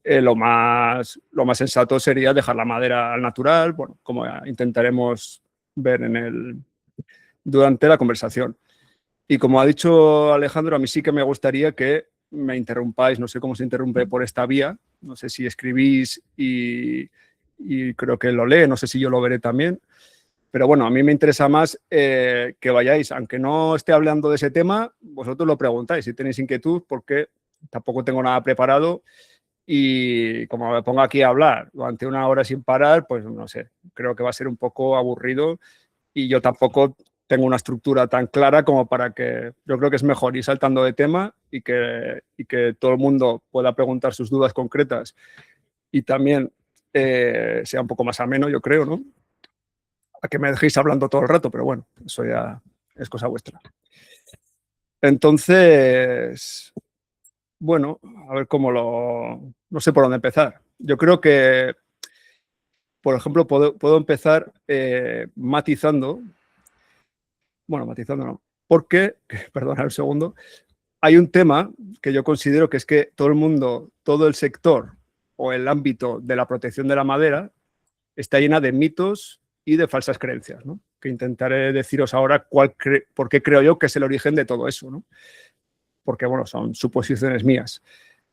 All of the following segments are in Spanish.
lo más sensato sería dejar la madera al natural, bueno, como intentaremos ver durante la conversación. Y como ha dicho Alejandro, a mí sí que me gustaría que me interrumpáis, no sé cómo se interrumpe por esta vía, no sé si escribís y creo que lo lee, no sé si yo lo veré también, pero bueno, a mí me interesa más que vayáis, aunque no esté hablando de ese tema, vosotros lo preguntáis si tenéis inquietud, porque tampoco tengo nada preparado y como me pongo aquí a hablar durante una hora sin parar, pues no sé, creo que va a ser un poco aburrido y yo tampoco tengo una estructura tan clara como para que yo creo que es mejor ir saltando de tema y que todo el mundo pueda preguntar sus dudas concretas y también sea un poco más ameno, yo creo, ¿no? A que me dejéis hablando todo el rato, pero bueno, eso ya es cosa vuestra. Entonces, bueno, a ver no sé por dónde empezar. Yo creo que, por ejemplo, puedo empezar matizando no, porque, perdona un segundo, hay un tema que yo considero que es que todo el mundo, todo el sector o el ámbito de la protección de la madera está llena de mitos y de falsas creencias, ¿no? Que intentaré deciros ahora por qué creo yo que es el origen de todo eso, ¿no? Porque, bueno, son suposiciones mías.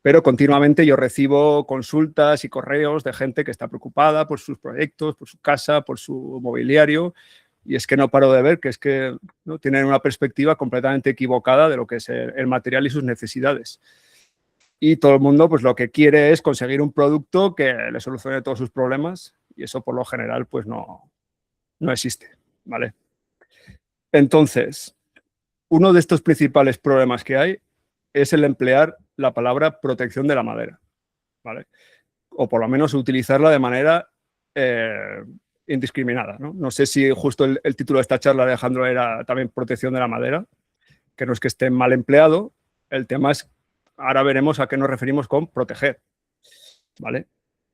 Pero continuamente yo recibo consultas y correos de gente que está preocupada por sus proyectos, por su casa, por su mobiliario, y es que no paro de ver que es que ¿no? tienen una perspectiva completamente equivocada de lo que es el material y sus necesidades. Y todo el mundo pues lo que quiere es conseguir un producto que le solucione todos sus problemas y eso por lo general pues no existe, ¿vale? Entonces, uno de estos principales problemas que hay es el emplear la palabra protección de la madera, ¿vale? O por lo menos utilizarla de manera indiscriminada, ¿no? No sé si justo el título de esta charla, Alejandro, era también protección de la madera, que no es que esté mal empleado, el tema es, ahora veremos a qué nos referimos con proteger, ¿vale?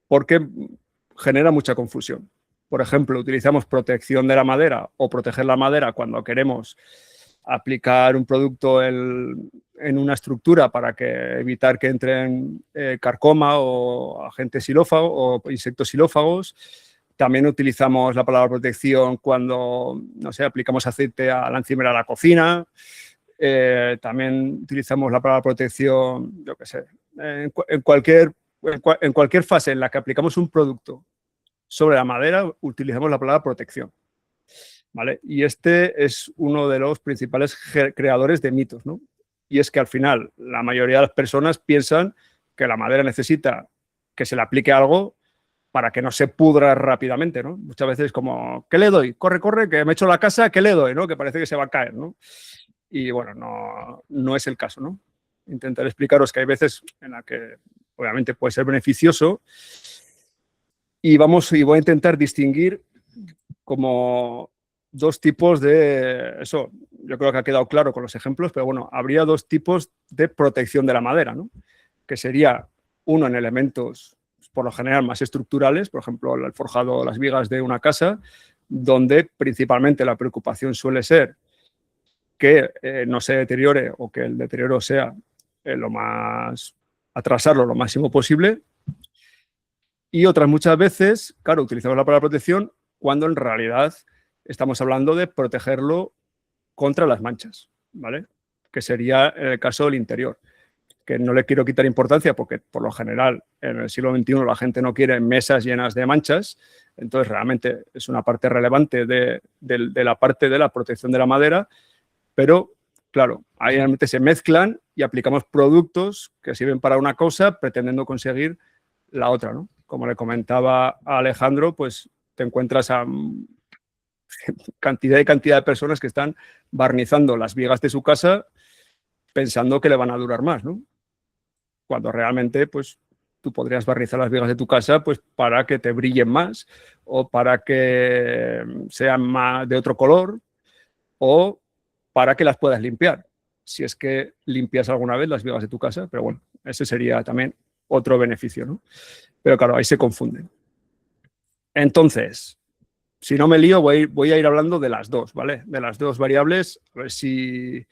Porque genera mucha confusión. Por ejemplo, utilizamos protección de la madera o proteger la madera cuando queremos aplicar un producto en una estructura para evitar que entren carcoma o agentes xilófagos o insectos xilófagos. También utilizamos la palabra protección cuando, no sé, aplicamos aceite a la encimera de la cocina. También utilizamos la palabra protección, yo qué sé, en cualquier fase en la que aplicamos un producto sobre la madera, utilizamos la palabra protección. ¿Vale? Y este es uno de los principales creadores de mitos, ¿no? Y es que al final la mayoría de las personas piensan que la madera necesita que se le aplique algo para que no se pudra rápidamente, ¿no? Muchas veces como, ¿qué le doy? Corre, corre, que me echo la casa, ¿qué le doy? ¿No? Que parece que se va a caer, ¿no? Y bueno, no es el caso, ¿no? Intentaré explicaros que hay veces en las que obviamente puede ser beneficioso y voy a intentar distinguir como dos tipos de eso. Yo creo que ha quedado claro con los ejemplos, pero bueno, habría dos tipos de protección de la madera, ¿no? Que sería uno en elementos, por lo general, más estructurales, por ejemplo, el forjado, las vigas de una casa, donde principalmente la preocupación suele ser que no se deteriore o que el deterioro sea atrasarlo lo máximo posible. Y otras muchas veces, claro, utilizamos la palabra protección cuando en realidad estamos hablando de protegerlo contra las manchas, ¿vale? Que sería en el caso del interior, que no le quiero quitar importancia porque por lo general en el siglo XXI la gente no quiere mesas llenas de manchas, entonces realmente es una parte relevante de la parte de la protección de la madera, pero claro, ahí realmente se mezclan y aplicamos productos que sirven para una cosa pretendiendo conseguir la otra, ¿no? Como le comentaba a Alejandro, pues te encuentras a cantidad de personas que están barnizando las vigas de su casa pensando que le van a durar más, ¿no? Cuando realmente, pues, tú podrías barnizar las vigas de tu casa pues para que te brillen más o para que sean más de otro color o para que las puedas limpiar, si es que limpias alguna vez las vigas de tu casa, pero bueno, ese sería también otro beneficio, ¿no? Pero claro, ahí se confunden. Entonces, si no me lío, voy a ir hablando de las dos, ¿vale? De las dos variables, a ver si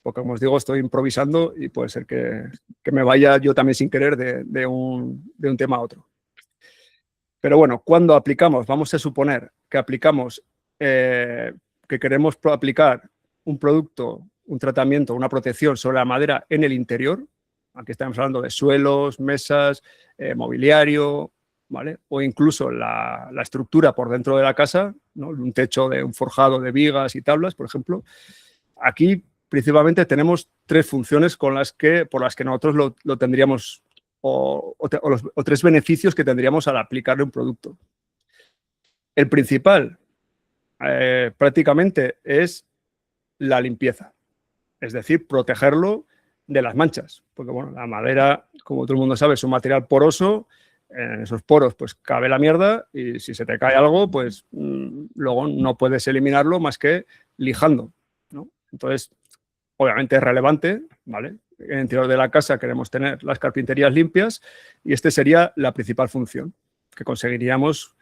porque como os digo, estoy improvisando y puede ser que me vaya yo también sin querer de un tema a otro. Pero bueno, cuando aplicamos, vamos a suponer que aplicamos, que queremos aplicar un producto, un tratamiento, una protección sobre la madera en el interior. Aquí estamos hablando de suelos, mesas, mobiliario, ¿vale? O incluso la estructura por dentro de la casa, ¿no? Un techo de un forjado de vigas y tablas, por ejemplo. Aquí principalmente tenemos tres funciones por las que nosotros lo tendríamos, o tres beneficios que tendríamos al aplicarle un producto. El principal, prácticamente, es la limpieza, es decir, protegerlo de las manchas, porque bueno, la madera, como todo el mundo sabe, es un material poroso, en esos poros pues cabe la mierda y si se te cae algo, pues luego no puedes eliminarlo más que lijando, ¿no? Entonces, obviamente es relevante, ¿vale? En el interior de la casa queremos tener las carpinterías limpias y esta sería la principal función que conseguiríamos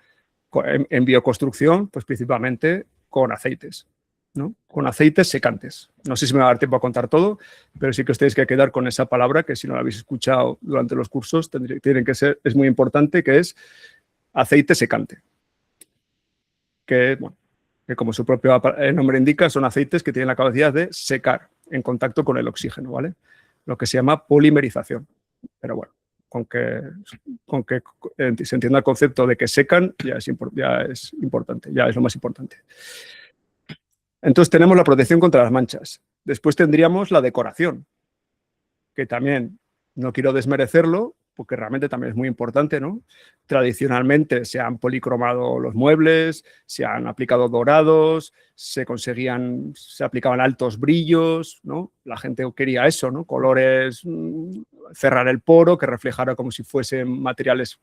en bioconstrucción, pues principalmente con aceites, ¿no? Con aceites secantes. No sé si me va a dar tiempo a contar todo, pero sí que os tenéis que quedar con esa palabra que si no la habéis escuchado durante los cursos, tienen que ser, es muy importante, que es aceite secante. Que, bueno, que como su propio nombre indica, son aceites que tienen la capacidad de secar en contacto con el oxígeno, ¿vale? Lo que se llama polimerización. Pero bueno, con que se entienda el concepto de que secan, ya es importante, ya es lo más importante. Entonces tenemos la protección contra las manchas. Después tendríamos la decoración, que también no quiero desmerecerlo, porque realmente también es muy importante, ¿no? Tradicionalmente se han policromado los muebles, se han aplicado dorados, se aplicaban altos brillos, ¿no? La gente quería eso, ¿no? Colores, cerrar el poro, que reflejara como si fuesen materiales,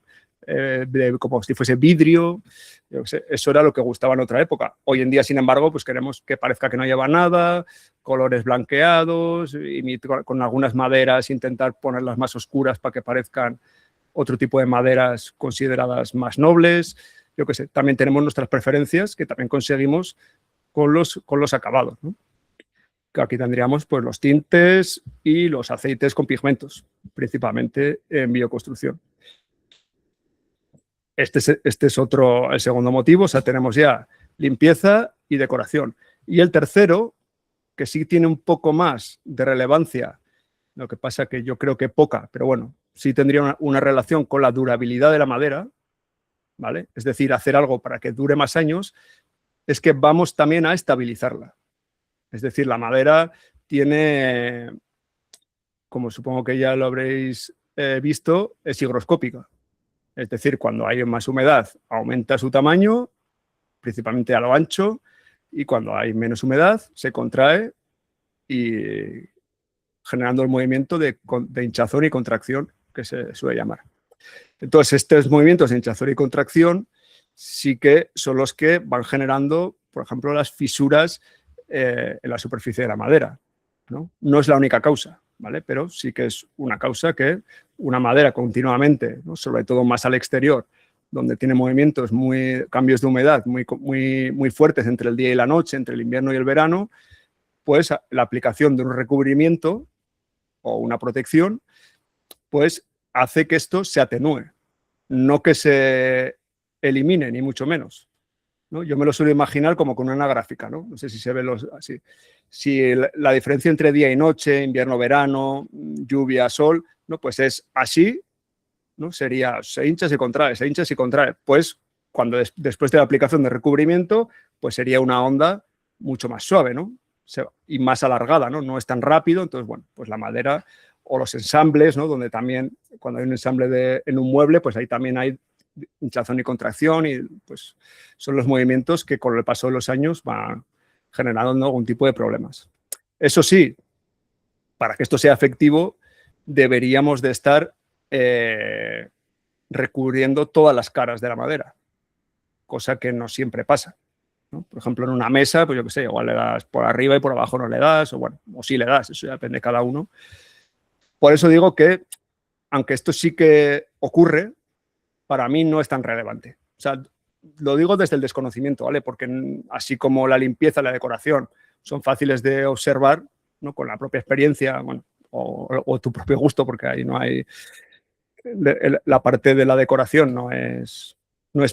como si fuese vidrio. Yo sé, eso era lo que gustaba en otra época. Hoy en día, sin embargo, pues queremos que parezca que no lleva nada, colores blanqueados, y con algunas maderas intentar ponerlas más oscuras para que parezcan otro tipo de maderas consideradas más nobles. Yo qué sé, también tenemos nuestras preferencias que también conseguimos con los acabados, ¿no? Que aquí tendríamos pues, los tintes y los aceites con pigmentos, principalmente en bioconstrucción. Este es el segundo motivo, o sea, tenemos ya limpieza y decoración. Y el tercero, que sí tiene un poco más de relevancia, lo que pasa que yo creo que poca, pero bueno, sí tendría una relación con la durabilidad de la madera, ¿vale? Es decir, hacer algo para que dure más años, es que vamos también a estabilizarla. Es decir, la madera tiene, como supongo que ya lo habréis visto, es higroscópica. Es decir, cuando hay más humedad aumenta su tamaño, principalmente a lo ancho, y cuando hay menos humedad se contrae y generando el movimiento de hinchazón y contracción que se suele llamar. Entonces, estos movimientos de hinchazón y contracción sí que son los que van generando, por ejemplo, las fisuras en la superficie de la madera, ¿no? No es la única causa, ¿vale? Pero sí que es una causa que una madera continuamente, ¿no? Sobre todo más al exterior, donde tiene movimientos, cambios de humedad muy fuertes entre el día y la noche, entre el invierno y el verano, pues la aplicación de un recubrimiento o una protección, pues hace que esto se atenúe, no que se elimine, ni mucho menos, ¿no? Yo me lo suelo imaginar como con una gráfica, ¿no? No sé si se ve así. Si la diferencia entre día y noche, invierno, verano, lluvia, sol, ¿no? Pues es así, ¿no? Sería se hincha, se contrae, se hincha, se contrae. Pues cuando después de la aplicación de recubrimiento, pues sería una onda mucho más suave, ¿no? Y más alargada, ¿no? No es tan rápido, entonces, bueno, pues la madera o los ensambles, ¿no? Donde también, cuando hay un ensamble en un mueble, pues ahí también hay hinchazón y contracción y pues son los movimientos que con el paso de los años van generando algún tipo de problemas. Eso sí, para que esto sea efectivo, deberíamos de estar recubriendo todas las caras de la madera, cosa que no siempre pasa, ¿no? Por ejemplo, en una mesa, pues yo qué sé, igual le das por arriba y por abajo no le das, o bueno, o sí le das, eso ya depende de cada uno. Por eso digo que, aunque esto sí que ocurre, para mí no es tan relevante. O sea, lo digo desde el desconocimiento, ¿vale? Porque así como la limpieza y la decoración son fáciles de observar, ¿no? Con la propia experiencia, bueno, o tu propio gusto, porque ahí no hay... La parte de la decoración no es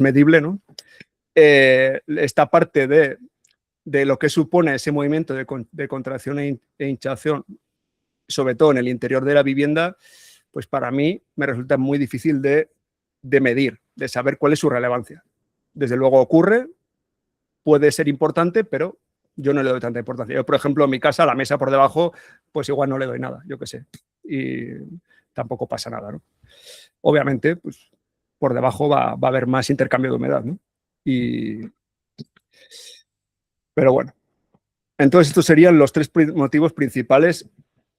medible, ¿no? Esta parte de lo que supone ese movimiento de contracción e hinchación, sobre todo en el interior de la vivienda, pues para mí me resulta muy difícil de medir, de saber cuál es su relevancia. Desde luego ocurre, puede ser importante, pero yo no le doy tanta importancia. Yo, por ejemplo, en mi casa, la mesa por debajo, pues igual no le doy nada, yo qué sé. Y tampoco pasa nada, ¿no? Obviamente, pues por debajo va a haber más intercambio de humedad, ¿no? Pero bueno, entonces estos serían los tres motivos principales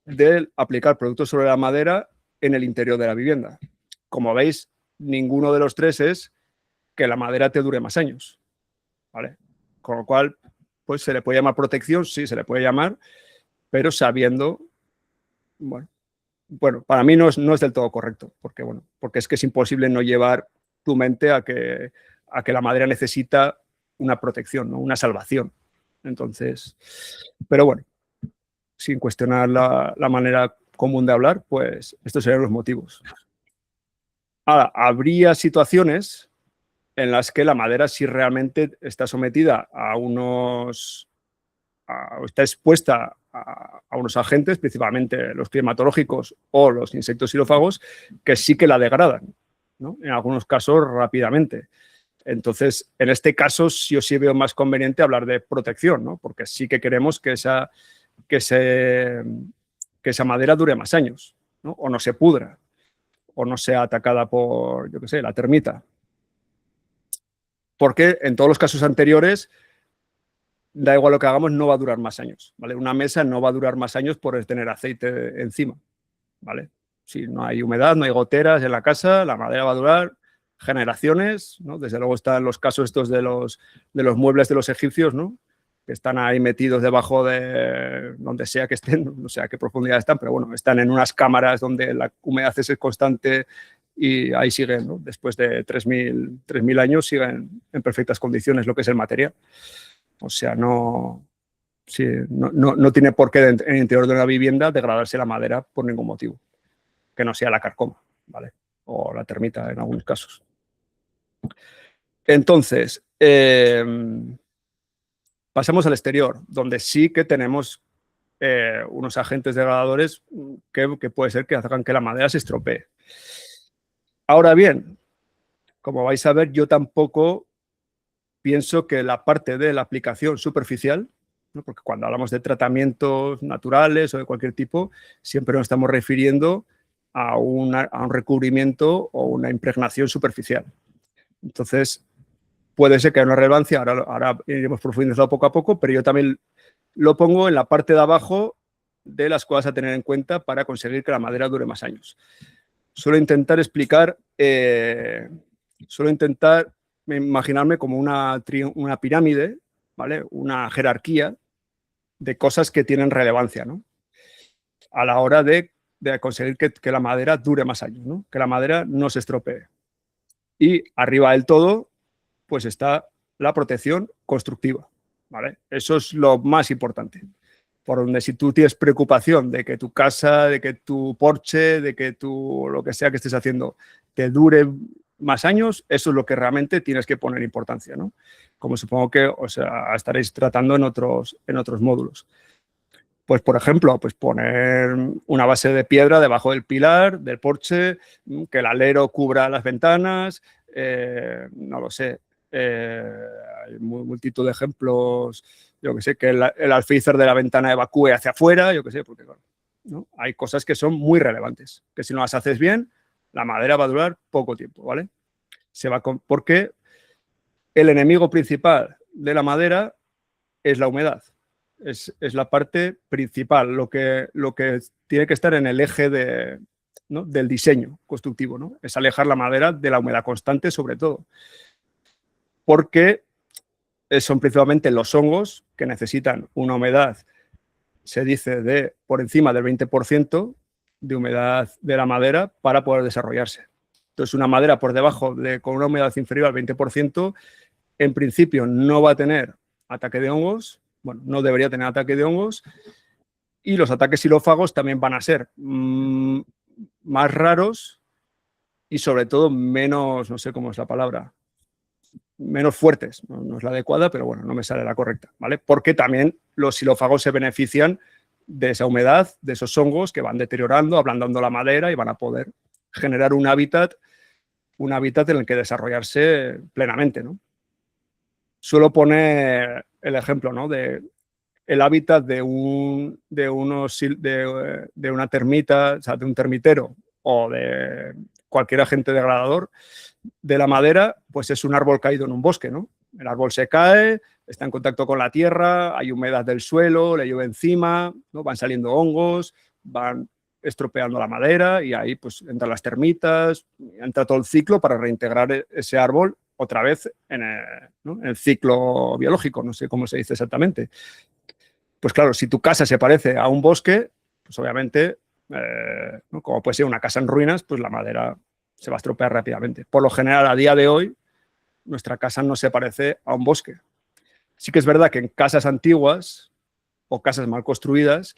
de aplicar productos sobre la madera en el interior de la vivienda. Como veis, ninguno de los tres es que la madera te dure más años, ¿vale? Con lo cual, pues se le puede llamar protección, sí, se le puede llamar, pero sabiendo, bueno, para mí no es del todo correcto, porque es que es imposible no llevar tu mente a que la madera necesita una protección, ¿no? Una salvación. Entonces, pero bueno, sin cuestionar la manera común de hablar, pues estos serían los motivos. Ahora, habría situaciones en las que la madera sí realmente está sometida a está expuesta a unos agentes, principalmente los climatológicos o los insectos xilófagos, que sí que la degradan, ¿no? En algunos casos rápidamente. Entonces, en este caso, yo sí veo más conveniente hablar de protección, ¿no? Porque sí que queremos que esa madera dure más años, ¿no? O no se pudra, o no sea atacada por, yo qué sé, la termita. Porque en todos los casos anteriores, da igual lo que hagamos, no va a durar más años, ¿vale? Una mesa no va a durar más años por tener aceite encima, ¿vale? Si no hay humedad, no hay goteras en la casa, la madera va a durar generaciones, ¿no? Desde luego están los casos estos de los muebles de los egipcios, ¿no? Que están ahí metidos debajo de donde sea que estén, no sé a qué profundidad están, pero bueno, están en unas cámaras donde la humedad es constante y ahí siguen, ¿no? Después de 3.000 años siguen en perfectas condiciones lo que es el material. O sea, no tiene por qué en el interior de una vivienda degradarse la madera por ningún motivo, que no sea la carcoma, ¿vale? O la termita en algunos casos. Entonces, pasamos al exterior, donde sí que tenemos unos agentes degradadores que puede ser que hagan que la madera se estropee. Ahora bien, como vais a ver, yo tampoco pienso que la parte de la aplicación superficial, ¿no? Porque cuando hablamos de tratamientos naturales o de cualquier tipo, siempre nos estamos refiriendo a un recubrimiento o una impregnación superficial. Entonces, puede ser que haya una relevancia, ahora iremos profundizando poco a poco, pero yo también lo pongo en la parte de abajo de las cosas a tener en cuenta para conseguir que la madera dure más años. Suelo intentar explicar, imaginarme como una pirámide, ¿vale? Una jerarquía de cosas que tienen relevancia, ¿no? A la hora de conseguir que la madera dure más años, ¿no? Que la madera no se estropee. Y arriba del todo, pues está la protección constructiva, ¿vale? Eso es lo más importante. Por donde si tú tienes preocupación de que tu casa, de que tu porche, de que lo que sea que estés haciendo te dure más años, eso es lo que realmente tienes que poner importancia, ¿no? Como supongo que estaréis tratando en otros módulos. Pues, por ejemplo, pues poner una base de piedra debajo del pilar, del porche, que el alero cubra las ventanas, no lo sé. Hay multitud de ejemplos, yo que sé, que el alféizar de la ventana evacúe hacia afuera, yo que sé, porque ¿no? Hay cosas que son muy relevantes, que si no las haces bien, la madera va a durar poco tiempo, ¿vale? Porque el enemigo principal de la madera es la humedad. Es la parte principal, lo que tiene que estar en el eje ¿no? del diseño constructivo, ¿no? Es alejar la madera de la humedad constante, sobre todo. Porque son principalmente los hongos que necesitan una humedad, se dice, de por encima del 20% de humedad de la madera para poder desarrollarse. Entonces, una madera por debajo con una humedad inferior al 20%, en principio no va a tener ataque de hongos, bueno, no debería tener ataque de hongos, Y los ataques xilófagos también van a ser más raros y sobre todo menos, no sé cómo es la palabra, menos fuertes. No es la adecuada, pero bueno, no me sale la correcta, ¿vale? Porque también los xilófagos se benefician de esa humedad, de esos hongos que van deteriorando, ablandando la madera y van a poder generar un hábitat en el que desarrollarse plenamente, ¿no? Suelo poner el ejemplo, ¿no? De el hábitat de una termita, o sea, de un termitero o de cualquier agente degradador de la madera, pues es un árbol caído en un bosque, ¿no? El árbol se cae, está en contacto con la tierra, hay humedad del suelo, le llueve encima, ¿no? Van saliendo hongos, van estropeando la madera y ahí pues entran las termitas, entra todo el ciclo para reintegrar ese árbol otra vez ¿no? En el ciclo biológico, no sé cómo se dice exactamente. Pues claro, si tu casa se parece a un bosque, pues obviamente, ¿no? Como puede ser una casa en ruinas, pues la madera se va a estropear rápidamente. Por lo general, a día de hoy, nuestra casa no se parece a un bosque. Sí que es verdad que en casas antiguas o casas mal construidas,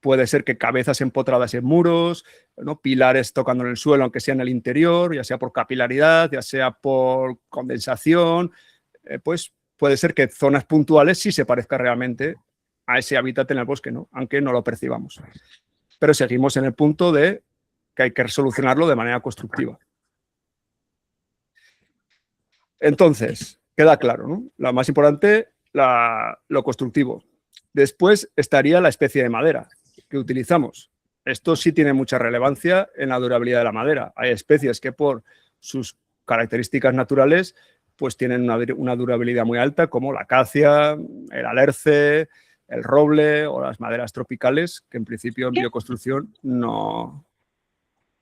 puede ser que cabezas empotradas en muros, ¿no? Pilares tocando en el suelo, aunque sea en el interior, ya sea por capilaridad, ya sea por condensación, pues puede ser que zonas puntuales sí se parezca realmente a ese hábitat en el bosque, ¿no? Aunque no lo percibamos. Pero seguimos en el punto de que hay que solucionarlo de manera constructiva. Entonces, queda claro, ¿no? Lo más importante, lo constructivo. Después estaría la especie de madera que utilizamos. Esto sí tiene mucha relevancia en la durabilidad de la madera. Hay especies que por sus características naturales pues tienen una durabilidad muy alta, como la acacia, el alerce, el roble o las maderas tropicales, que en principio en bioconstrucción no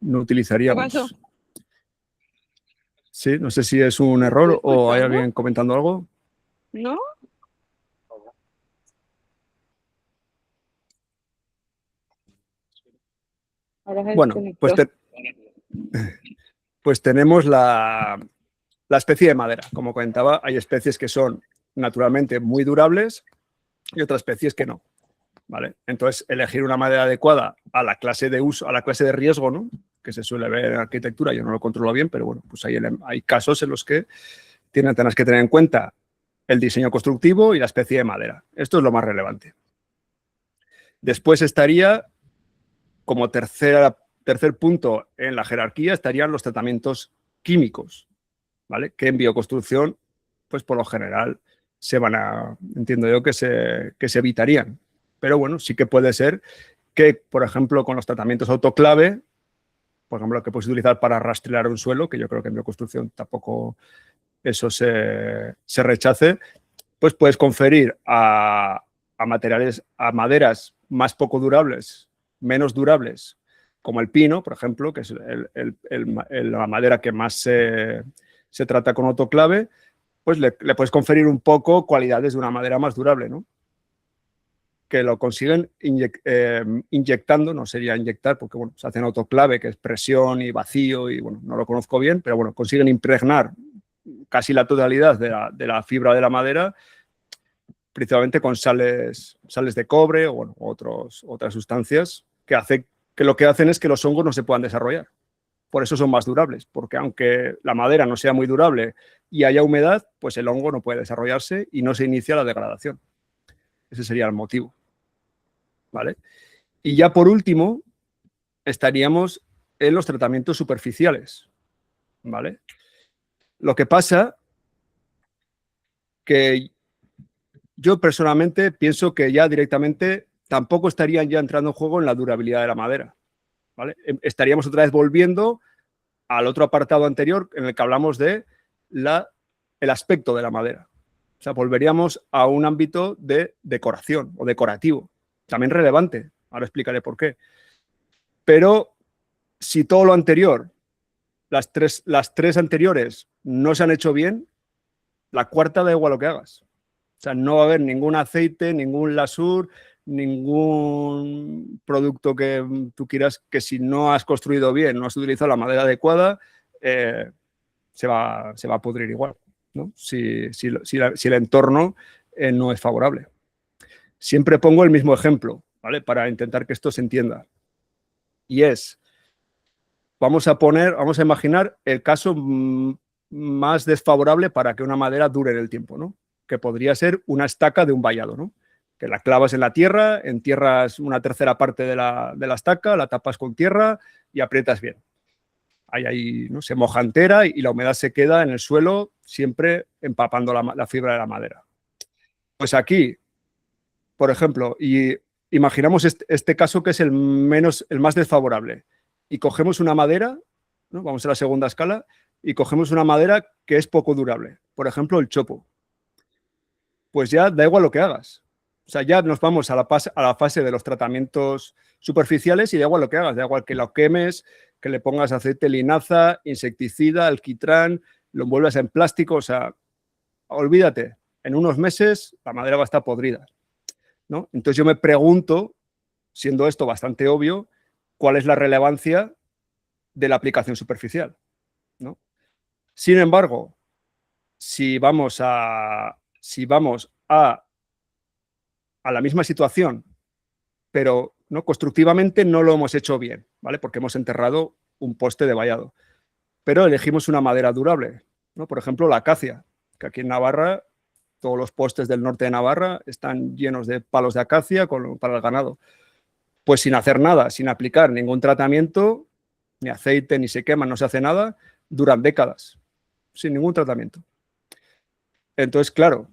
utilizaríamos. ¿Qué pasó? Sí, no sé si es un error o hay alguien comentando algo. ¿No? Bueno, pues tenemos la especie de madera. Como comentaba, hay especies que son naturalmente muy durables y otras especies que no. ¿Vale? Entonces, elegir una madera adecuada a la clase de uso, a la clase de riesgo, ¿no? Que se suele ver en arquitectura, yo no lo controlo bien, pero bueno, pues hay casos en los que tienes que tener en cuenta el diseño constructivo y la especie de madera. Esto es lo más relevante. Después estaría, como tercer punto en la jerarquía, estarían los tratamientos químicos, ¿vale? Que en bioconstrucción, pues por lo general, entiendo yo, que se evitarían. Pero bueno, sí que puede ser que, por ejemplo, con los tratamientos autoclave, por ejemplo, que puedes utilizar para rastrear un suelo, que yo creo que en bioconstrucción tampoco eso se rechace, pues puedes conferir a maderas más poco durables, menos durables, como el pino, por ejemplo, que es la madera que más se trata con autoclave, pues le puedes conferir un poco cualidades de una madera más durable, ¿no? Que lo consiguen inyectando, no sería inyectar, porque bueno, se hacen autoclave, que es presión y vacío, y bueno, no lo conozco bien, pero bueno, consiguen impregnar casi la totalidad de la fibra de la madera, principalmente con sales de cobre o bueno, otras sustancias que lo que hacen es que los hongos no se puedan desarrollar. Por eso son más durables, porque aunque la madera no sea muy durable y haya humedad, pues el hongo no puede desarrollarse y no se inicia la degradación. Ese sería el motivo. ¿Vale? Y ya por último, estaríamos en los tratamientos superficiales. ¿Vale? Lo que pasa que yo personalmente pienso que ya directamente tampoco estarían ya entrando en juego en la durabilidad de la madera. ¿Vale? Estaríamos otra vez volviendo al otro apartado anterior en el que hablamos de el aspecto de la madera. O sea, volveríamos a un ámbito de decoración o decorativo, también relevante. Ahora explicaré por qué. Pero si todo lo anterior, las tres anteriores no se han hecho bien, la cuarta da igual lo que hagas. O sea, no va a haber ningún aceite, ningún lasur, ningún producto que tú quieras que si no has construido bien, no has utilizado la madera adecuada, se va a pudrir igual, ¿no? Si el entorno no es favorable. Siempre pongo el mismo ejemplo, ¿vale? Para intentar que esto se entienda. Y es, vamos a imaginar el caso más desfavorable para que una madera dure en el tiempo, ¿no? Que podría ser una estaca de un vallado, ¿no? Que la clavas en la tierra, entierras una tercera parte de la estaca, la tapas con tierra y aprietas bien. Ahí ¿no? Se moja entera y la humedad se queda en el suelo, siempre empapando la fibra de la madera. Pues aquí, por ejemplo, y imaginamos este caso que es el más desfavorable, y cogemos una madera, ¿no? Vamos a la segunda escala, y cogemos una madera que es poco durable, por ejemplo, el chopo. Pues ya da igual lo que hagas. O sea, ya nos vamos a la fase de los tratamientos superficiales y da igual lo que hagas, da igual que lo quemes, que le pongas aceite de linaza, insecticida, alquitrán, lo envuelvas en plástico, o sea, olvídate, en unos meses la madera va a estar podrida, ¿no? Entonces yo me pregunto, siendo esto bastante obvio, ¿cuál es la relevancia de la aplicación superficial, ¿no? Sin embargo, si vamos a la misma situación, pero ¿no? Constructivamente no lo hemos hecho bien, ¿vale? Porque hemos enterrado un poste de vallado. Pero elegimos una madera durable, ¿no? Por ejemplo, la acacia, que aquí en Navarra, todos los postes del norte de Navarra están llenos de palos de acacia para el ganado. Pues sin hacer nada, sin aplicar ningún tratamiento, ni aceite, ni se quema, no se hace nada, duran décadas, sin ningún tratamiento. Entonces, claro,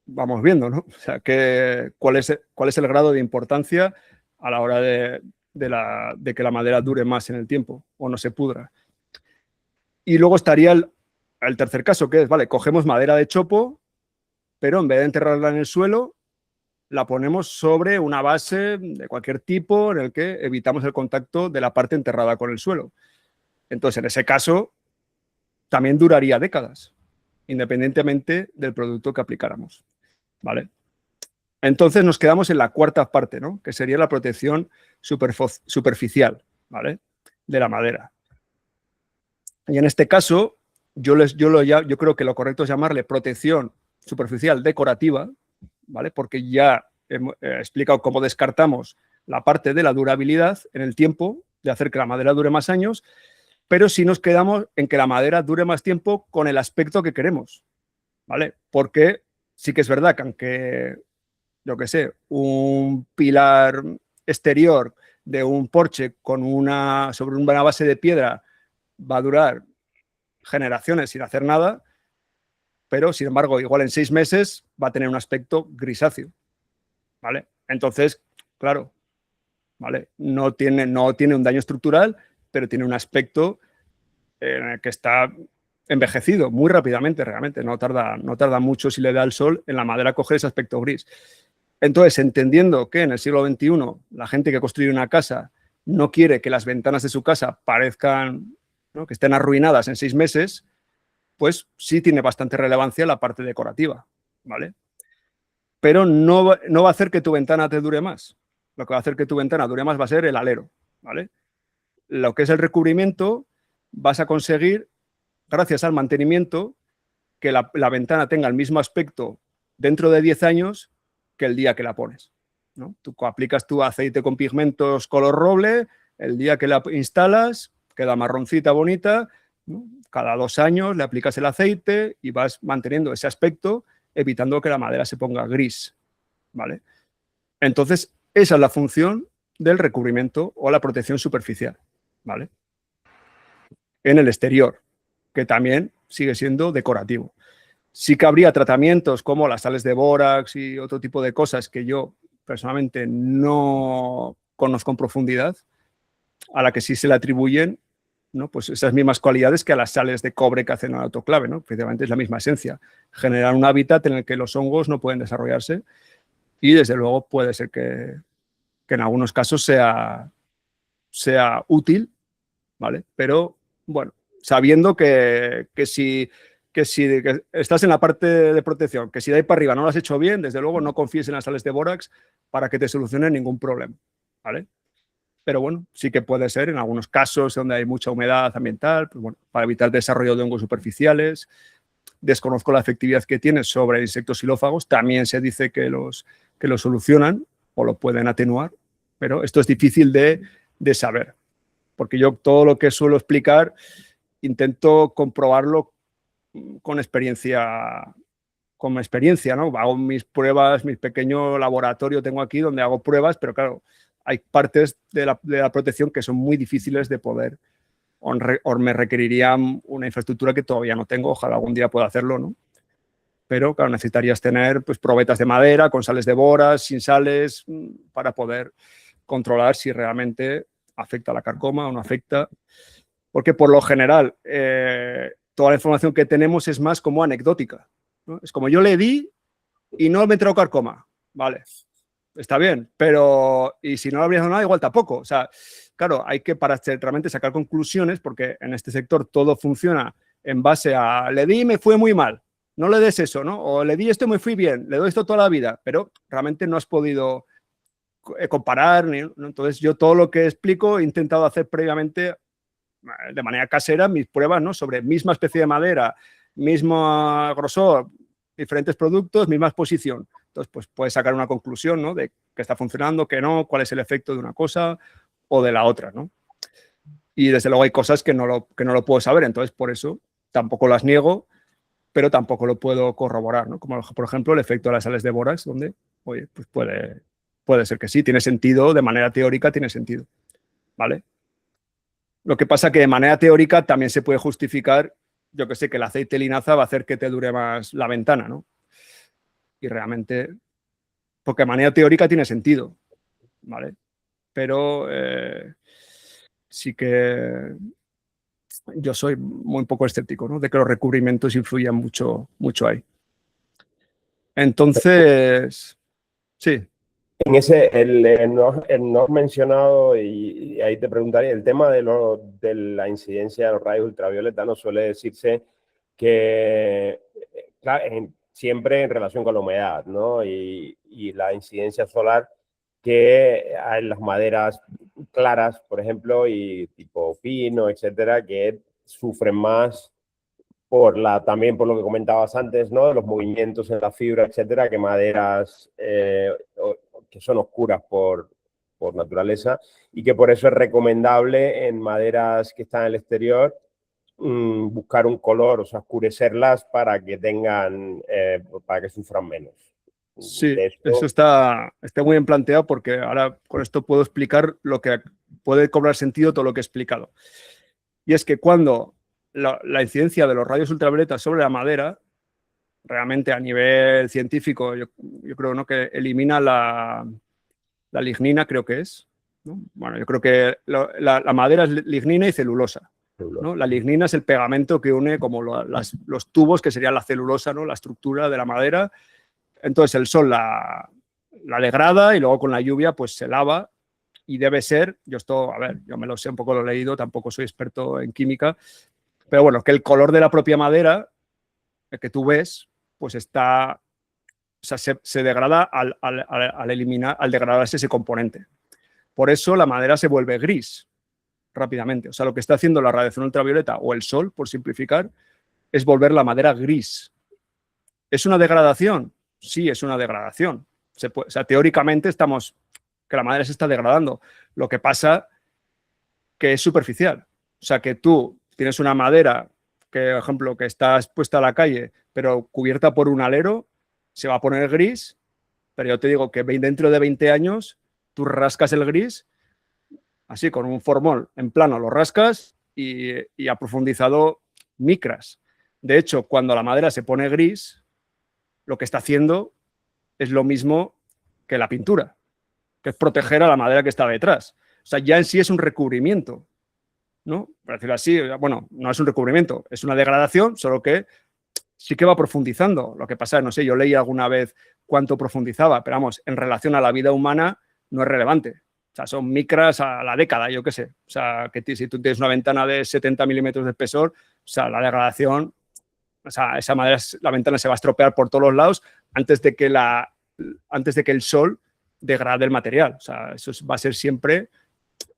vamos viendo, ¿no? O sea, cuál es el grado de importancia a la hora de que la madera dure más en el tiempo o no se pudra. Y luego estaría el tercer caso, que es, vale, cogemos madera de chopo, pero en vez de enterrarla en el suelo, la ponemos sobre una base de cualquier tipo en el que evitamos el contacto de la parte enterrada con el suelo. Entonces, en ese caso, también duraría décadas, independientemente del producto que aplicáramos, ¿vale? Entonces nos quedamos en la cuarta parte, ¿no? Que sería la protección superficial, ¿vale? De la madera. Y en este caso, yo creo que lo correcto es llamarle protección superficial decorativa, ¿vale? Porque ya he explicado cómo descartamos la parte de la durabilidad en el tiempo, de hacer que la madera dure más años, pero sí nos quedamos en que la madera dure más tiempo con el aspecto que queremos, ¿vale? Porque sí que es verdad que aunque, yo qué sé, un pilar exterior de un porche sobre una base de piedra va a durar generaciones sin hacer nada, pero sin embargo, igual en 6 meses va a tener un aspecto grisáceo, ¿vale? Entonces, claro, ¿vale? No tiene un daño estructural, pero tiene un aspecto en el que está envejecido muy rápidamente, realmente. No tarda mucho si le da el sol en la madera coger ese aspecto gris. Entonces, entendiendo que en el siglo XXI la gente que construye una casa no quiere que las ventanas de su casa parezcan, ¿no? Que estén arruinadas en 6 meses, pues sí tiene bastante relevancia la parte decorativa, ¿vale? Pero no va a hacer que tu ventana te dure más. Lo que va a hacer que tu ventana dure más va a ser el alero, ¿vale? Lo que es el recubrimiento, vas a conseguir, gracias al mantenimiento, que la ventana tenga el mismo aspecto dentro de 10 años que el día que la pones, ¿no? Tú aplicas tu aceite con pigmentos color roble, el día que la instalas queda marroncita bonita, ¿no? Cada 2 años le aplicas el aceite y vas manteniendo ese aspecto, evitando que la madera se ponga gris, ¿vale? Entonces, esa es la función del recubrimiento o la protección superficial, ¿vale? En el exterior, que también sigue siendo decorativo. Sí que habría tratamientos como las sales de bórax y otro tipo de cosas que yo personalmente no conozco en profundidad, a la que sí se le atribuyen, ¿no? Pues esas mismas cualidades que a las sales de cobre que hacen el autoclave, ¿no? Precisamente es la misma esencia, generar un hábitat en el que los hongos no pueden desarrollarse y desde luego puede ser que en algunos casos sea útil, ¿vale? Pero bueno, sabiendo que si estás en la parte de protección, que si de ahí para arriba no lo has hecho bien, desde luego no confíes en las sales de bórax para que te solucione ningún problema, ¿vale? Pero bueno, sí que puede ser en algunos casos donde hay mucha humedad ambiental, pues bueno, para evitar el desarrollo de hongos superficiales. Desconozco la efectividad que tiene sobre insectos xilófagos, también se dice que los solucionan, o lo pueden atenuar, pero esto es difícil de saber, porque yo todo lo que suelo explicar intento comprobarlo con experiencia, ¿no? Hago mis pruebas, mi pequeño laboratorio tengo aquí donde hago pruebas, pero claro, hay partes de la protección que son muy difíciles de poder o me requerirían una infraestructura que todavía no tengo, ojalá algún día pueda hacerlo, ¿no? Pero claro, necesitarías tener pues, probetas de madera con sales de boras, sin sales, para poder controlar si realmente afecta a la carcoma o no afecta. Porque por lo general, toda la información que tenemos es más como anecdótica, ¿no? Es como yo le di y no me entró carcoma. Vale, está bien, pero y si no lo habrías dado nada, igual tampoco. O sea, claro, hay que para realmente sacar conclusiones, porque en este sector todo funciona en base a le di y me fue muy mal. No le des eso, ¿no? O le di esto y me fui bien, le doy esto toda la vida, pero realmente no has podido comparar, ¿no? Entonces yo todo lo que explico he intentado hacer previamente de manera casera mis pruebas, ¿no? Sobre misma especie de madera, mismo grosor, diferentes productos, misma exposición. Entonces, pues puedes sacar una conclusión, ¿no? De que está funcionando, que no, cuál es el efecto de una cosa o de la otra, ¿no? Y desde luego hay cosas que no lo puedo saber, entonces por eso tampoco las niego, pero tampoco lo puedo corroborar, ¿no? Como por ejemplo el efecto de las sales de Borax, donde, oye, pues puede ser que sí, tiene sentido, de manera teórica tiene sentido, ¿vale? Lo que pasa que de manera teórica también se puede justificar, yo que sé, que el aceite linaza va a hacer que te dure más la ventana, ¿no? Y realmente, porque de manera teórica tiene sentido, ¿vale? Pero sí que yo soy muy poco escéptico, ¿no? De que los recubrimientos influyan mucho, mucho ahí. Entonces, sí. En ese, no has mencionado, y ahí te preguntaría, el tema de la incidencia de los rayos ultravioleta, no suele decirse que, claro, siempre en relación con la humedad, ¿no? Y la incidencia solar, que hay las maderas claras, por ejemplo, y tipo pino, etcétera, que sufren más también por lo que comentabas antes, ¿no? De los movimientos en la fibra, etcétera, que maderas que son oscuras por naturaleza, y que por eso es recomendable en maderas que están en el exterior buscar un color, o sea, oscurecerlas para que para que sufran menos. Sí, eso está muy bien planteado, porque ahora con esto puedo explicar lo que puede cobrar sentido todo lo que he explicado. Y es que cuando la incidencia de los rayos ultravioletas sobre la madera, realmente a nivel científico, yo creo, ¿no?, que elimina la lignina, creo que es, ¿no? Bueno, yo creo que la madera es lignina y celulosa, ¿no? La lignina es el pegamento que une como los tubos, que sería la celulosa, ¿no?, la estructura de la madera. Entonces el sol la degrada y luego con la lluvia pues se lava, y debe ser, yo me lo sé un poco, lo he leído, tampoco soy experto en química, pero bueno, que el color de la propia madera, el que tú ves, pues está, o sea, se degrada al degradarse ese componente. Por eso la madera se vuelve gris rápidamente. O sea, lo que está haciendo la radiación ultravioleta o el sol, por simplificar, es volver la madera gris. ¿Es una degradación? Sí, es una degradación. O sea, teóricamente que la madera se está degradando. Lo que pasa que es superficial. O sea, que tú tienes una madera que, por ejemplo, que está expuesta a la calle, pero cubierta por un alero, se va a poner gris, pero yo te digo que dentro de 20 años tú rascas el gris, así con un formol en plano lo rascas y ha profundizado micras. De hecho, cuando la madera se pone gris, lo que está haciendo es lo mismo que la pintura, que es proteger a la madera que está detrás. O sea, ya en sí es un recubrimiento, ¿no? Por decirlo así, bueno, no es un recubrimiento, es una degradación, solo que sí que va profundizando. Lo que pasa, no sé, yo leí alguna vez cuánto profundizaba, pero vamos, en relación a la vida humana no es relevante. O sea, son micras a la década, yo qué sé. O sea, que si tú tienes una ventana de 70 milímetros de espesor, o sea, la degradación, o sea, esa madera, la ventana se va a estropear por todos los lados antes de que el sol degrade el material. O sea, eso va a ser siempre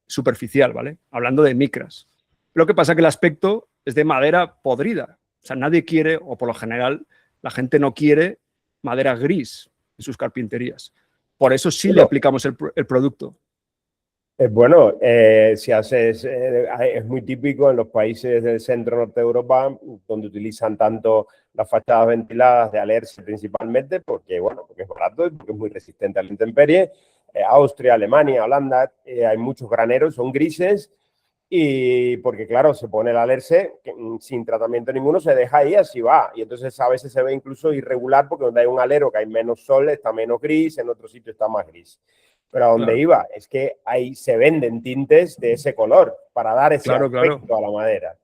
superficial, ¿vale? Hablando de micras. Lo que pasa es que el aspecto es de madera podrida. O sea, nadie quiere, o por lo general, la gente no quiere madera gris en sus carpinterías. Por eso sí le aplicamos el producto. Bueno, si haces, es muy típico en los países del centro-norte de Europa, donde utilizan tanto las fachadas ventiladas de Alerce principalmente, porque, bueno, porque es barato y porque es muy resistente a la intemperie. Austria, Alemania, Holanda, hay muchos graneros, son grises, y porque, claro, se pone el Alerce sin tratamiento ninguno, se deja ahí, así va. Y entonces a veces se ve incluso irregular, porque donde hay un alero que hay menos sol, está menos gris, en otro sitio está más gris. Pero a donde iba es que ahí se venden tintes de ese color para dar ese aspecto a la madera.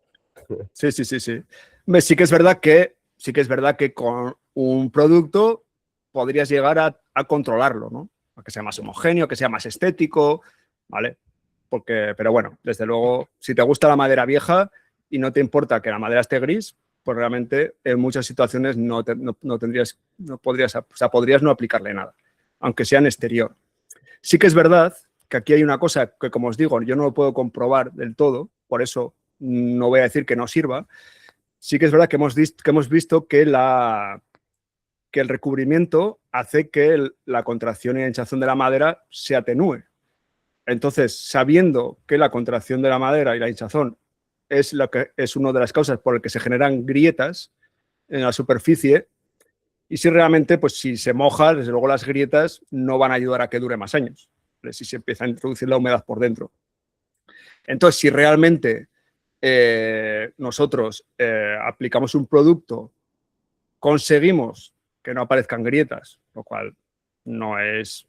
Sí. Sí que es verdad que con un producto podrías llegar a controlarlo, ¿no? A que sea más homogéneo, que sea más estético, ¿vale? Pero bueno, desde luego, si te gusta la madera vieja y no te importa que la madera esté gris, pues realmente en muchas situaciones podrías no aplicarle nada, aunque sea en exterior. Sí que es verdad que aquí hay una cosa que, como os digo, yo no lo puedo comprobar del todo, por eso no voy a decir que no sirva. Sí que es verdad que hemos visto que el recubrimiento hace que la contracción y la hinchazón de la madera se atenúe. Entonces, sabiendo que la contracción de la madera y la hinchazón es una de las causas por las que se generan grietas en la superficie, y si realmente, pues si se moja, desde luego las grietas no van a ayudar a que dure más años, ¿vale? Si se empieza a introducir la humedad por dentro. Entonces, si realmente nosotros aplicamos un producto, conseguimos que no aparezcan grietas, lo cual no es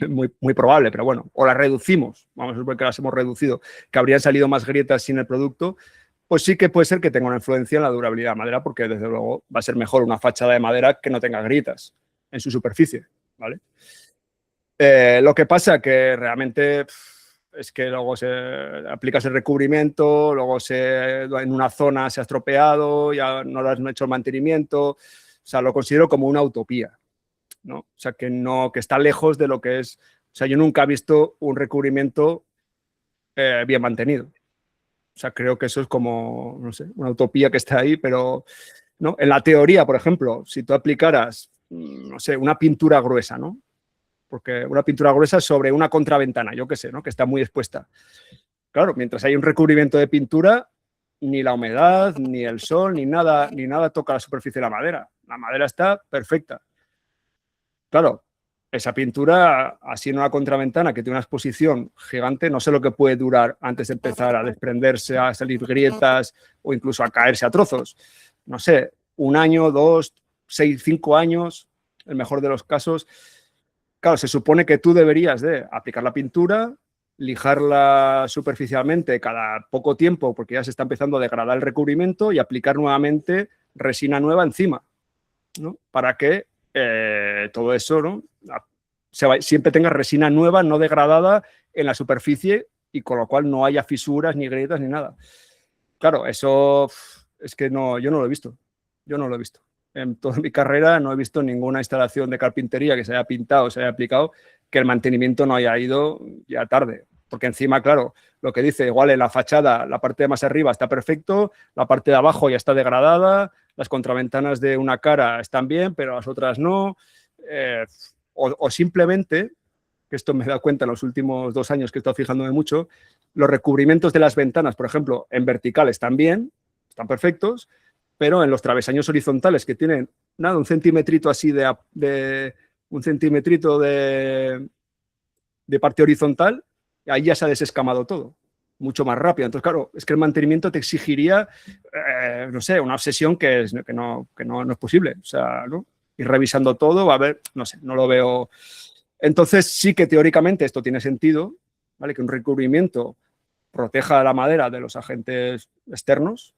muy probable, pero bueno, o las reducimos, vamos a suponer que las hemos reducido, que habrían salido más grietas sin el producto, pues sí que puede ser que tenga una influencia en la durabilidad de la madera, porque desde luego va a ser mejor una fachada de madera que no tenga grietas en su superficie, ¿vale? Lo que pasa que realmente es que luego aplicas el recubrimiento, luego en una zona se ha estropeado, ya no le has hecho el mantenimiento, o sea, lo considero como una utopía, ¿no? O sea, que está lejos de lo que es. O sea, yo nunca he visto un recubrimiento bien mantenido. O sea, creo que eso es como, no sé, una utopía que está ahí, pero ¿no? En la teoría, por ejemplo, si tú aplicaras, no sé, una pintura gruesa, ¿no? Porque una pintura gruesa sobre una contraventana, yo qué sé, ¿no? Que está muy expuesta. Claro, mientras hay un recubrimiento de pintura, ni la humedad, ni el sol, ni nada toca la superficie de la madera. La madera está perfecta. Claro, esa pintura, así en una contraventana que tiene una exposición gigante, no sé lo que puede durar antes de empezar a desprenderse, a salir grietas o incluso a caerse a trozos. No sé, 1 año, 2, 6, 5 años, el mejor de los casos. Claro, se supone que tú deberías de aplicar la pintura, lijarla superficialmente cada poco tiempo porque ya se está empezando a degradar el recubrimiento y aplicar nuevamente resina nueva encima, ¿no? Para que todo eso, ¿no? Siempre tenga resina nueva, no degradada en la superficie y con lo cual no haya fisuras, ni grietas, ni nada. Claro, eso es que no, yo no lo he visto. Yo no lo he visto. En toda mi carrera no he visto ninguna instalación de carpintería que se haya pintado, se haya aplicado, que el mantenimiento no haya ido ya tarde. Porque encima, claro, lo que dice, igual en la fachada, la parte de más arriba está perfecto, la parte de abajo ya está degradada, las contraventanas de una cara están bien, pero las otras no. O simplemente, que esto me he dado cuenta en los últimos 2 años que he estado fijándome mucho, los recubrimientos de las ventanas, por ejemplo, en vertical están bien, están perfectos, pero en los travesaños horizontales que tienen, nada, un centimetrito así un centimetrito de parte horizontal, ahí ya se ha desescamado todo, mucho más rápido. Entonces, claro, es que el mantenimiento te exigiría, no sé, una obsesión que no es posible. O sea, ¿no? Ir revisando todo, va a ver, no sé, no lo veo. Entonces, sí que teóricamente esto tiene sentido, ¿vale? Que un recubrimiento proteja la madera de los agentes externos,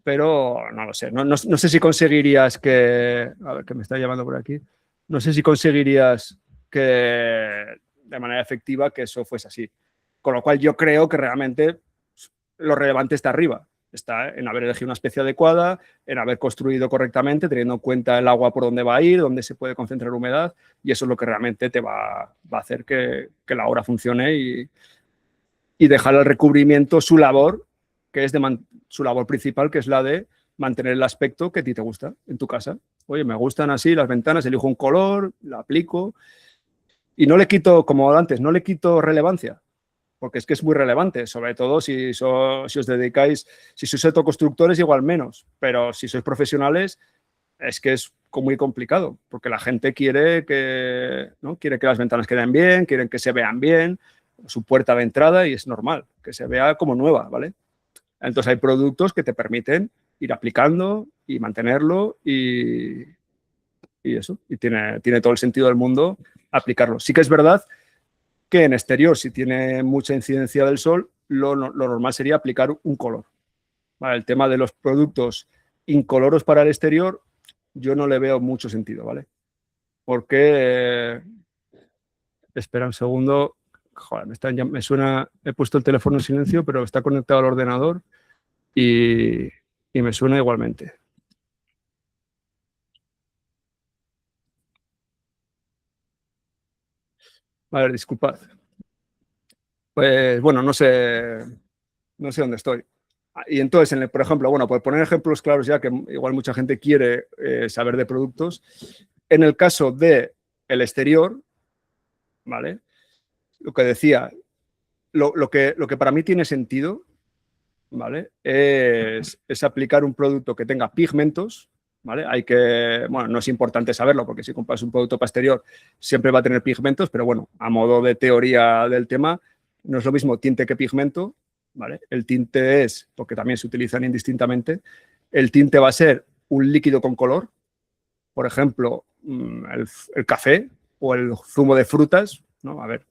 pero no lo sé. No sé si conseguirías que. A ver, que me está llamando por aquí. No sé si conseguirías que de manera efectiva que eso fuese así. Con lo cual yo creo que realmente lo relevante está arriba. Está en haber elegido una especie adecuada, en haber construido correctamente, teniendo en cuenta el agua por dónde va a ir, dónde se puede concentrar humedad, y eso es lo que realmente te va a hacer que la obra funcione y dejar al recubrimiento su labor, que es su labor principal, que es la de mantener el aspecto que a ti te gusta en tu casa. Oye, me gustan así las ventanas, elijo un color, la aplico y no le quito, como antes, no le quito relevancia, porque es que es muy relevante, sobre todo si os dedicáis, si sois autoconstructores igual menos, pero si sois profesionales es que es muy complicado, porque la gente quiere que, ¿no? Quiere que las ventanas queden bien, quieren que se vean bien, su puerta de entrada y es normal, que se vea como nueva, ¿vale? Entonces hay productos que te permiten ir aplicando y mantenerlo y eso, y tiene todo el sentido del mundo aplicarlo. Sí que es verdad que en exterior, si tiene mucha incidencia del sol, lo normal sería aplicar un color. ¿Vale? El tema de los productos incoloros para el exterior, yo no le veo mucho sentido, ¿vale? Porque, espera un segundo, joder, me suena, he puesto el teléfono en silencio, pero está conectado al ordenador y me suena igualmente. A ver, disculpad. Pues bueno, no sé dónde estoy. Y entonces, por ejemplo, bueno, por poner ejemplos claros ya, que igual mucha gente quiere saber de productos, en el caso del exterior, ¿vale? Lo que decía, lo que para mí tiene sentido, ¿vale? Es aplicar un producto que tenga pigmentos, ¿vale? Bueno, no es importante saberlo, porque si compras un producto para exterior siempre va a tener pigmentos, pero bueno, a modo de teoría del tema, no es lo mismo tinte que pigmento, ¿vale? El tinte es, porque también se utilizan indistintamente, el tinte va a ser un líquido con color, por ejemplo, el café o el zumo de frutas, ¿no? A ver,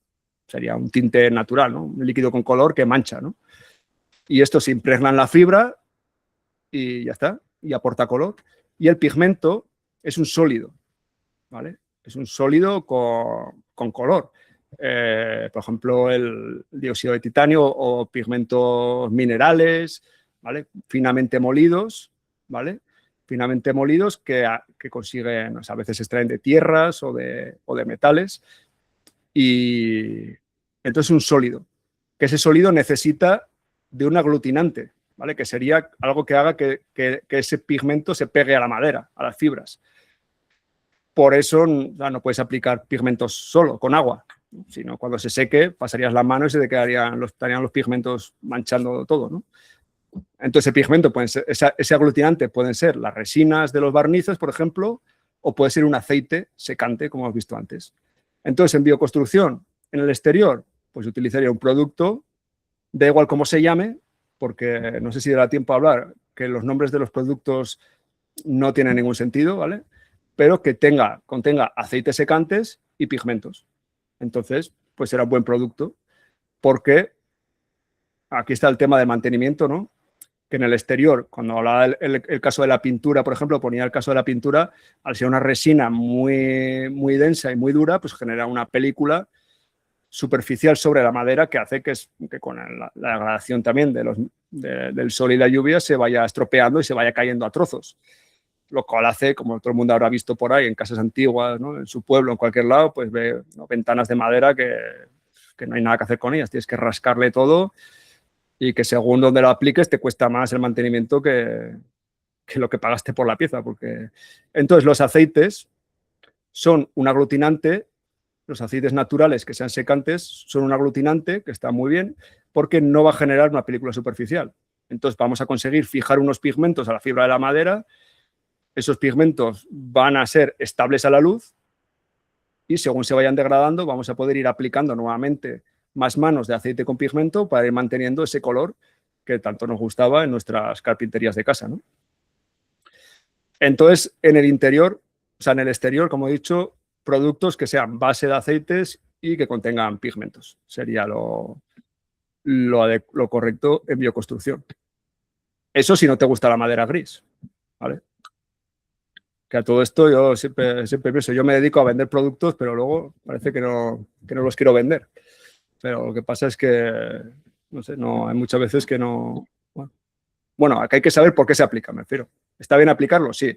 sería un tinte natural, ¿no? Un líquido con color que mancha, ¿no? Y esto se impregna en la fibra y ya está, y aporta color. Y el pigmento es un sólido, ¿vale? Es un sólido con color. Por ejemplo, el dióxido de titanio o pigmentos minerales, ¿vale? Finamente molidos, ¿vale? Finamente molidos que consiguen, o sea, a veces se extraen de tierras o de metales. Y entonces un sólido, que ese sólido necesita de un aglutinante, ¿vale? Que sería algo que haga que ese pigmento se pegue a la madera, a las fibras. Por eso no puedes aplicar pigmentos solo, con agua, sino cuando se seque pasarías la mano y se te estarían los pigmentos manchando todo, ¿no? Entonces, el pigmento, ese aglutinante pueden ser las resinas de los barnices, por ejemplo, o puede ser un aceite secante, como hemos visto antes. Entonces, en bioconstrucción, en el exterior, pues utilizaría un producto, da igual cómo se llame, porque no sé si dará tiempo a hablar, que los nombres de los productos no tienen ningún sentido, ¿vale? Pero que contenga aceites secantes y pigmentos. Entonces, pues será un buen producto, porque aquí está el tema de mantenimiento, ¿no? Que en el exterior, cuando hablaba el caso de la pintura, por ejemplo, ponía el caso de la pintura, al ser una resina muy, muy densa y muy dura, pues genera una película superficial sobre la madera que hace que con la degradación también del sol y la lluvia se vaya estropeando y se vaya cayendo a trozos. Lo cual hace, como todo el mundo habrá visto por ahí, en casas antiguas, ¿no? En su pueblo, en cualquier lado, pues ve, ¿no? Ventanas de madera que no hay nada que hacer con ellas. Tienes que rascarle todo y que según donde lo apliques te cuesta más el mantenimiento que lo que pagaste por la pieza. Porque entonces los aceites son un aglutinante, los aceites naturales que sean secantes son un aglutinante que está muy bien porque no va a generar una película superficial. Entonces vamos a conseguir fijar unos pigmentos a la fibra de la madera, esos pigmentos van a ser estables a la luz y según se vayan degradando vamos a poder ir aplicando nuevamente más manos de aceite con pigmento para ir manteniendo ese color que tanto nos gustaba en nuestras carpinterías de casa, ¿no? Entonces, en el interior, o sea, en el exterior, como he dicho, productos que sean base de aceites y que contengan pigmentos. Sería lo correcto en bioconstrucción. Eso si no te gusta la madera gris, ¿vale? Que a todo esto yo siempre pienso, yo me dedico a vender productos, pero luego parece que no los quiero vender. Pero lo que pasa es que, no sé, hay muchas veces que no... Bueno, aquí hay que saber por qué se aplica, me refiero. ¿Está bien aplicarlo? Sí,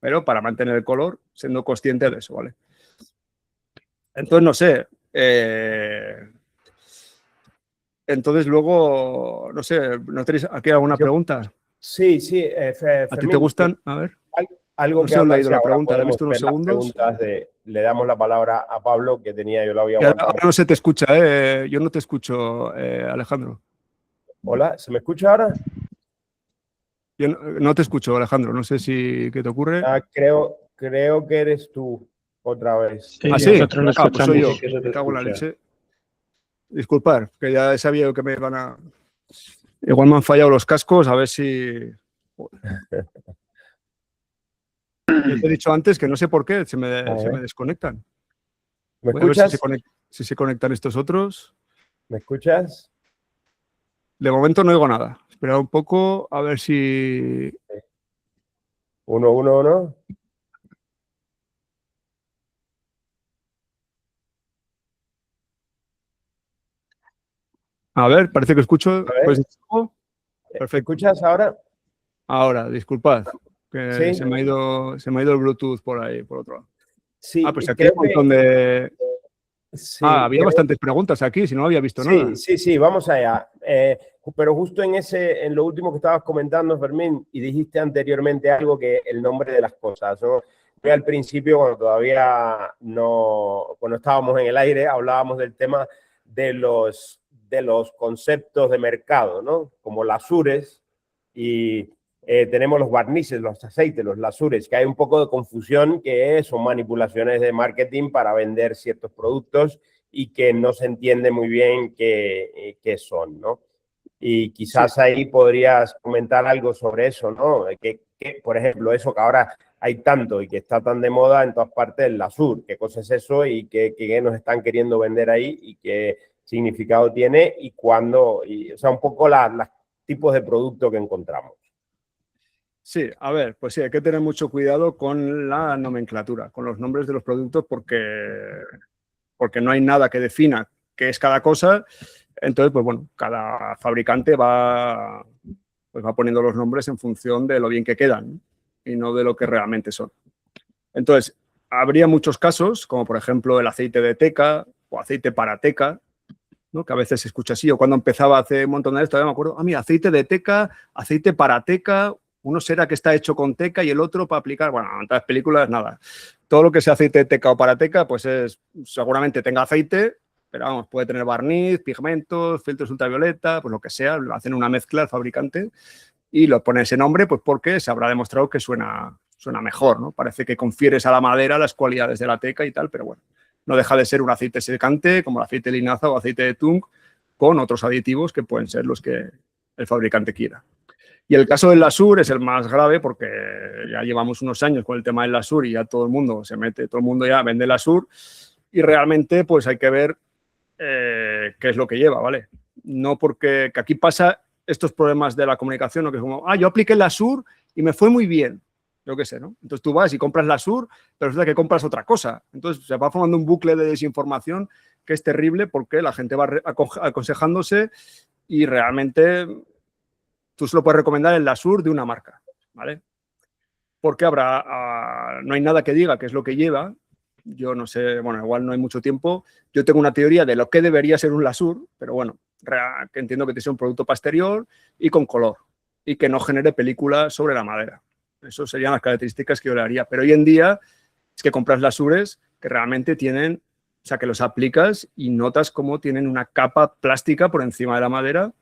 pero para mantener el color, siendo consciente de eso, ¿vale? Entonces, no sé. Entonces, luego, no sé, ¿no tenéis aquí alguna pregunta? Sí, sí. ¿A ti te gustan? A ver. algo No que sé dónde ha hablar ido si la ahora pregunta, la he podemos visto unos ver las segundos. preguntas le damos la palabra a Pablo, que yo lo había Y ahora aguantado. no se te escucha, yo no te escucho, Alejandro. Hola, ¿se me escucha ahora? Yo no te escucho, Alejandro, no sé si qué te ocurre. Creo que eres tú otra vez. Sí, ¿Ah, sí? nosotros lo Ah, pues soy escuchamos. yo. Sí que se te Me cago en la escucha. leche. Disculpar, que ya sabía que me iban a... Igual me han fallado los cascos, a ver si... Yo te he dicho antes que no sé por qué se me desconectan. ¿Me Voy a ver si escuchas? si se conectan estos otros. ¿Me escuchas? De momento no oigo nada. Espera un poco a ver si... 1, 1, 1. A ver, parece que escucho. A ver, Pues, ¿me perfecto. escuchas ahora? Ahora, disculpad, que Sí, se me ha ido el Bluetooth por ahí, por otro lado. Ah, sí, pues aquí hay creo un montón que de... Ah, sí, había bastantes preguntas aquí, si no había visto nada. sí, vamos allá. Pero justo en lo último que estabas comentando, Fermín, y dijiste anteriormente algo que el nombre de las cosas, ¿no? Yo al principio, cuando estábamos en el aire, hablábamos del tema de los conceptos de mercado, ¿no? Como lasures y tenemos los barnices, los aceites, los lasures, que hay un poco de confusión, que son manipulaciones de marketing para vender ciertos productos y que no se entiende muy bien qué son, ¿no? Y quizás Sí, ahí podrías comentar algo sobre eso, ¿no? Por ejemplo, eso que ahora hay tanto y que está tan de moda en todas partes, el Lasur, ¿qué cosa es eso y qué nos están queriendo vender ahí y qué significado tiene y cuándo, o sea, un poco los tipos de producto que encontramos. sí, a ver, pues sí, hay que tener mucho cuidado con la nomenclatura, con los nombres de los productos, porque no hay nada que defina qué es cada cosa. Entonces, pues bueno, cada fabricante pues va poniendo los nombres en función de lo bien que quedan, ¿no? Y no de lo que realmente son. Entonces, habría muchos casos, como por ejemplo el aceite de teca o aceite para teca, ¿no? Que a veces se escucha así, o cuando empezaba hace un montón de años, todavía me acuerdo, mira, aceite de teca, aceite para teca, uno será que está hecho con teca y el otro para aplicar, bueno, en todas las películas, nada. Todo lo que sea aceite de teca o para teca, pues seguramente tenga aceite, pero vamos, puede tener barniz, pigmentos, filtros ultravioleta, pues lo que sea, lo hacen una mezcla el fabricante y lo pone ese nombre, pues porque se habrá demostrado que suena mejor, ¿no? Parece que confieres a la madera las cualidades de la teca y tal, pero bueno, no deja de ser un aceite secante como el aceite de linaza o aceite de tung con otros aditivos que pueden ser los que el fabricante quiera. Y el caso del Lasur es el más grave porque ya llevamos unos años con el tema del Lasur y ya todo el mundo se mete, todo el mundo ya vende Lasur y realmente pues hay que ver qué es lo que lleva, ¿vale? No porque que aquí pasa estos problemas de la comunicación, ¿no? Que es como, yo apliqué el Lasur y me fue muy bien. Yo qué sé, ¿no? Entonces tú vas y compras Lasur, pero resulta que compras otra cosa. Entonces se va formando un bucle de desinformación que es terrible porque la gente va aconsejándose y realmente tú solo puedes recomendar el Lasur de una marca, ¿vale? Porque no hay nada que diga qué es lo que lleva. Yo no sé, bueno, igual no hay mucho tiempo. Yo tengo una teoría de lo que debería ser un Lasur, pero bueno, que entiendo que tiene que ser un producto para exterior y con color y que no genere película sobre la madera. Eso serían las características que yo le haría. Pero hoy en día es que compras Lasures que realmente tienen, o sea, que los aplicas y notas cómo tienen una capa plástica por encima de la madera,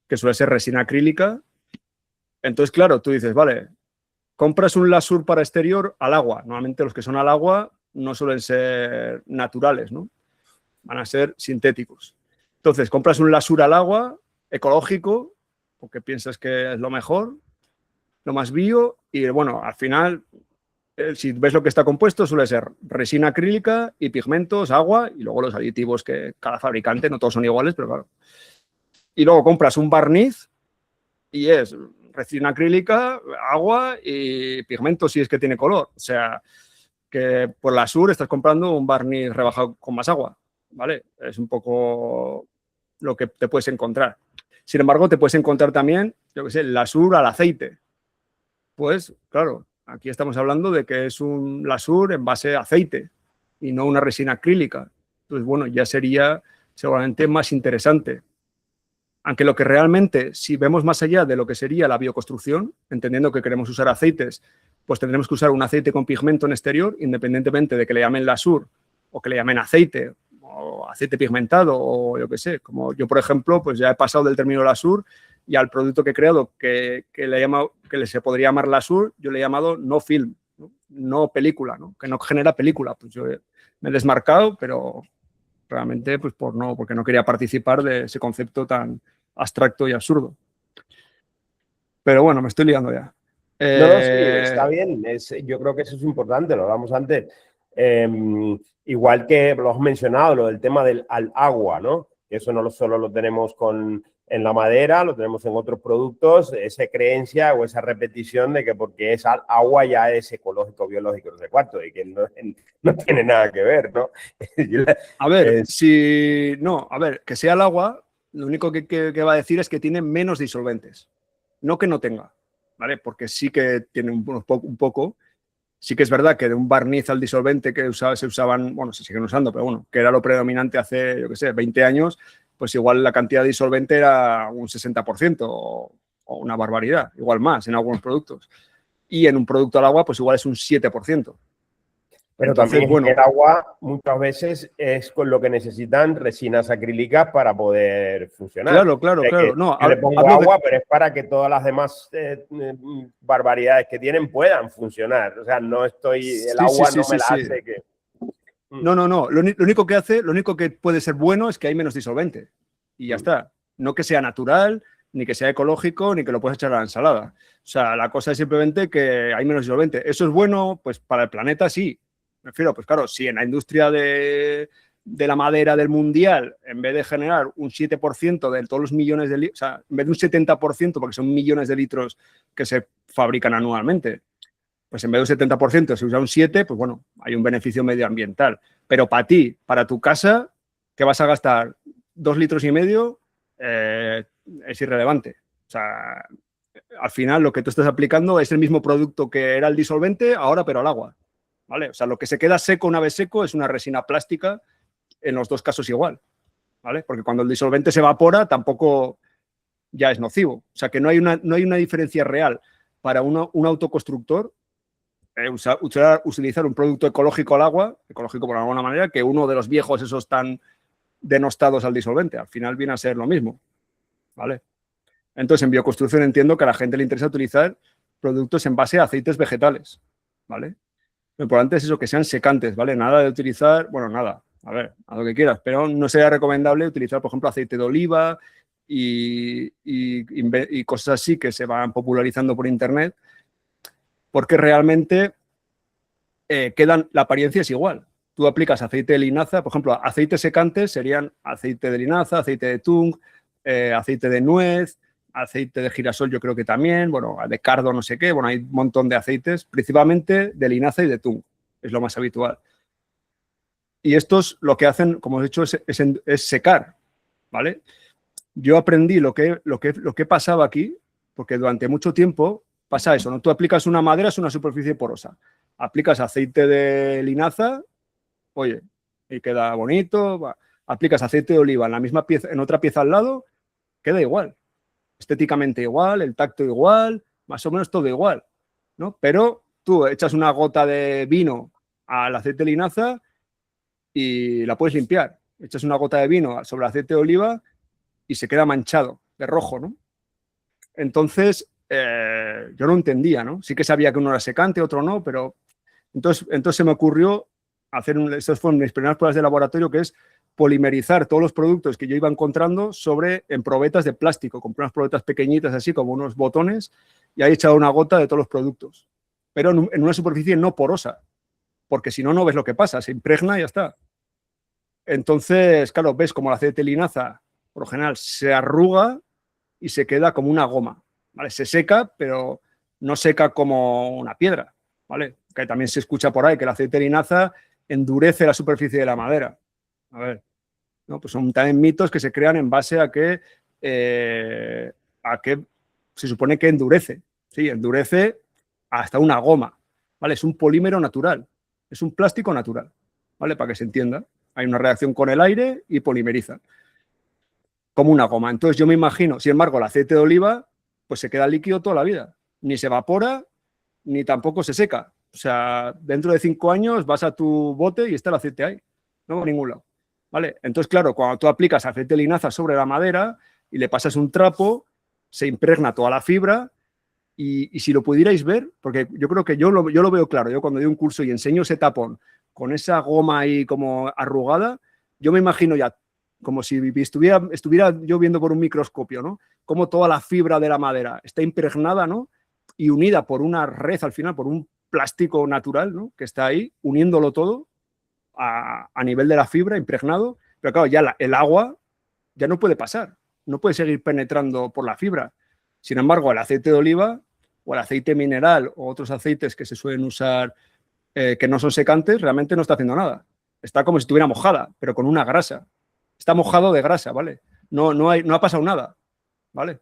que suele ser resina acrílica. Entonces, claro, tú dices, vale, compras un Lasur para exterior al agua. Normalmente los que son al agua no suelen ser naturales, ¿no? Van a ser sintéticos. Entonces, compras un Lasur al agua, ecológico, porque piensas que es lo mejor, lo más bio, y bueno, al final, si ves lo que está compuesto, suele ser resina acrílica y pigmentos, agua, y luego los aditivos que cada fabricante, no todos son iguales, pero claro. Y luego compras un barniz y es resina acrílica, agua y pigmento si es que tiene color. O sea, que por la Sur estás comprando un barniz rebajado con más agua, ¿vale? Es un poco lo que te puedes encontrar. Sin embargo, te puedes encontrar también, yo qué sé, la Sur al aceite. Pues, claro, aquí estamos hablando de que es un Lasur en base a aceite y no una resina acrílica. Entonces, bueno, ya sería seguramente más interesante. Aunque lo que realmente, si vemos más allá de lo que sería la bioconstrucción, entendiendo que queremos usar aceites pues tendremos que usar un aceite con pigmento en exterior, independientemente de que le llamen lasur o que le llamen aceite o aceite pigmentado o yo qué sé. Como yo, por ejemplo, pues ya he pasado del término lasur y al producto que he creado que se podría llamar lasur, yo le he llamado no film, no película, ¿no? Que no genera película. Pues yo me he desmarcado, pero realmente pues porque no quería participar de ese concepto tan abstracto y absurdo. Pero bueno, me estoy liando ya. No, sí, está bien. Yo creo que eso es importante, lo hablamos antes. Igual que lo has mencionado, lo del tema del al agua, ¿no? Eso no solo lo tenemos en la madera, lo tenemos en otros productos, esa creencia o esa repetición de que porque es al agua ya es ecológico, biológico, no sé cuánto, y que no tiene nada que ver, ¿no? A ver, que sea el agua, lo único que va a decir es que tiene menos disolventes, no que no tenga, ¿vale? Porque sí que tiene un poco. Sí que es verdad que de un barniz al disolvente que se usaban, bueno, se siguen usando, pero bueno, que era lo predominante hace, yo qué sé, 20 años, pues igual la cantidad de disolvente era un 60% o una barbaridad, igual más en algunos productos. Y en un producto al agua, pues igual es un 7%. Pero entonces, también bueno, el agua muchas veces es con lo que necesitan resinas acrílicas para poder funcionar. Claro. No, le pongo agua, pero es para que todas las demás barbaridades que tienen puedan funcionar. O sea, no estoy, el agua no me la hace que... No. Lo único que puede ser bueno es que hay menos disolvente. Y ya está. No que sea natural, ni que sea ecológico, ni que lo puedas echar a la ensalada. O sea, la cosa es simplemente que hay menos disolvente. ¿Eso es bueno? Pues para el planeta sí. Me refiero, pues claro, si en la industria de la madera del mundial, en vez de generar un 7% de todos los millones de litros, o sea, en vez de un 70%, porque son millones de litros que se fabrican anualmente, pues en vez de un 70% se usa un 7%, pues bueno, hay un beneficio medioambiental. Pero para ti, para tu casa, que vas a gastar 2,5 litros, es irrelevante. O sea, al final lo que tú estás aplicando es el mismo producto que era el disolvente, ahora pero al agua. ¿Vale? O sea, lo que se queda seco una vez seco es una resina plástica, en los dos casos igual, ¿vale? Porque cuando el disolvente se evapora tampoco ya es nocivo. O sea, que no hay una diferencia real para un autoconstructor utilizar un producto ecológico al agua, ecológico por alguna manera, que uno de los viejos esos tan denostados al disolvente. Al final viene a ser lo mismo, ¿vale? Entonces, en bioconstrucción entiendo que a la gente le interesa utilizar productos en base a aceites vegetales, ¿vale? Lo importante es eso, que sean secantes, ¿vale? Nada de utilizar, bueno, nada, a ver, haz lo que quieras, pero no sería recomendable utilizar, por ejemplo, aceite de oliva y cosas así que se van popularizando por internet, porque realmente la apariencia es igual. Tú aplicas aceite de linaza, por ejemplo, aceites secantes serían aceite de linaza, aceite de tung, aceite de nuez, aceite de girasol yo creo que también, bueno, de cardo no sé qué, bueno, hay un montón de aceites, principalmente de linaza y de tung, es lo más habitual. Y estos lo que hacen, como os he dicho, es secar, ¿vale? Yo aprendí lo que pasaba aquí, porque durante mucho tiempo pasa eso, ¿no? Tú aplicas una madera, es una superficie porosa, aplicas aceite de linaza, oye, y queda bonito, va. Aplicas aceite de oliva en la misma pieza, en otra pieza al lado, queda igual. Estéticamente igual, el tacto igual, más o menos todo igual, ¿no? Pero tú echas una gota de vino al aceite de linaza y la puedes limpiar. Echas una gota de vino sobre el aceite de oliva y se queda manchado de rojo, ¿no? Entonces, yo no entendía, ¿no? Sí que sabía que uno era secante, otro no, pero entonces se me ocurrió hacer estas fueron mis primeras pruebas de laboratorio, que es polimerizar todos los productos que yo iba encontrando en probetas de plástico, compré unas probetas pequeñitas así como unos botones y ahí he echado una gota de todos los productos, pero en una superficie no porosa, porque si no, no ves lo que pasa, se impregna y ya está. Entonces, claro, ves como el aceite de linaza, por lo general, se arruga y se queda como una goma, ¿vale? Se seca, pero no seca como una piedra, ¿vale? Que también se escucha por ahí que el aceite de linaza endurece la superficie de la madera. A ver, ¿no? Pues son también mitos que se crean en base a que se supone que endurece. Sí, endurece hasta una goma, ¿vale? Es un polímero natural, es un plástico natural, ¿vale? Para que se entienda. Hay una reacción con el aire y polimeriza como una goma. Entonces yo me imagino, sin embargo, el aceite de oliva pues se queda líquido toda la vida. Ni se evapora ni tampoco se seca. O sea, dentro de 5 años vas a tu bote y está el aceite ahí, no va a ningún lado. ¿Vale? Entonces, claro, cuando tú aplicas aceite de linaza sobre la madera y le pasas un trapo, se impregna toda la fibra y si lo pudierais ver, porque yo creo que yo lo veo claro, yo cuando doy un curso y enseño ese tapón con esa goma ahí como arrugada, yo me imagino ya como si estuviera yo viendo por un microscopio, ¿no? Como toda la fibra de la madera está impregnada, ¿no? Y unida por una red al final, por un plástico natural, ¿no? Que está ahí uniéndolo todo a nivel de la fibra, impregnado. Pero claro, ya el agua ya no puede pasar, no puede seguir penetrando por la fibra. Sin embargo, el aceite de oliva o el aceite mineral o otros aceites que se suelen usar que no son secantes, realmente no está haciendo nada. Está como si estuviera mojada, pero con una grasa. Está mojado de grasa, ¿vale? No ha pasado nada, ¿vale?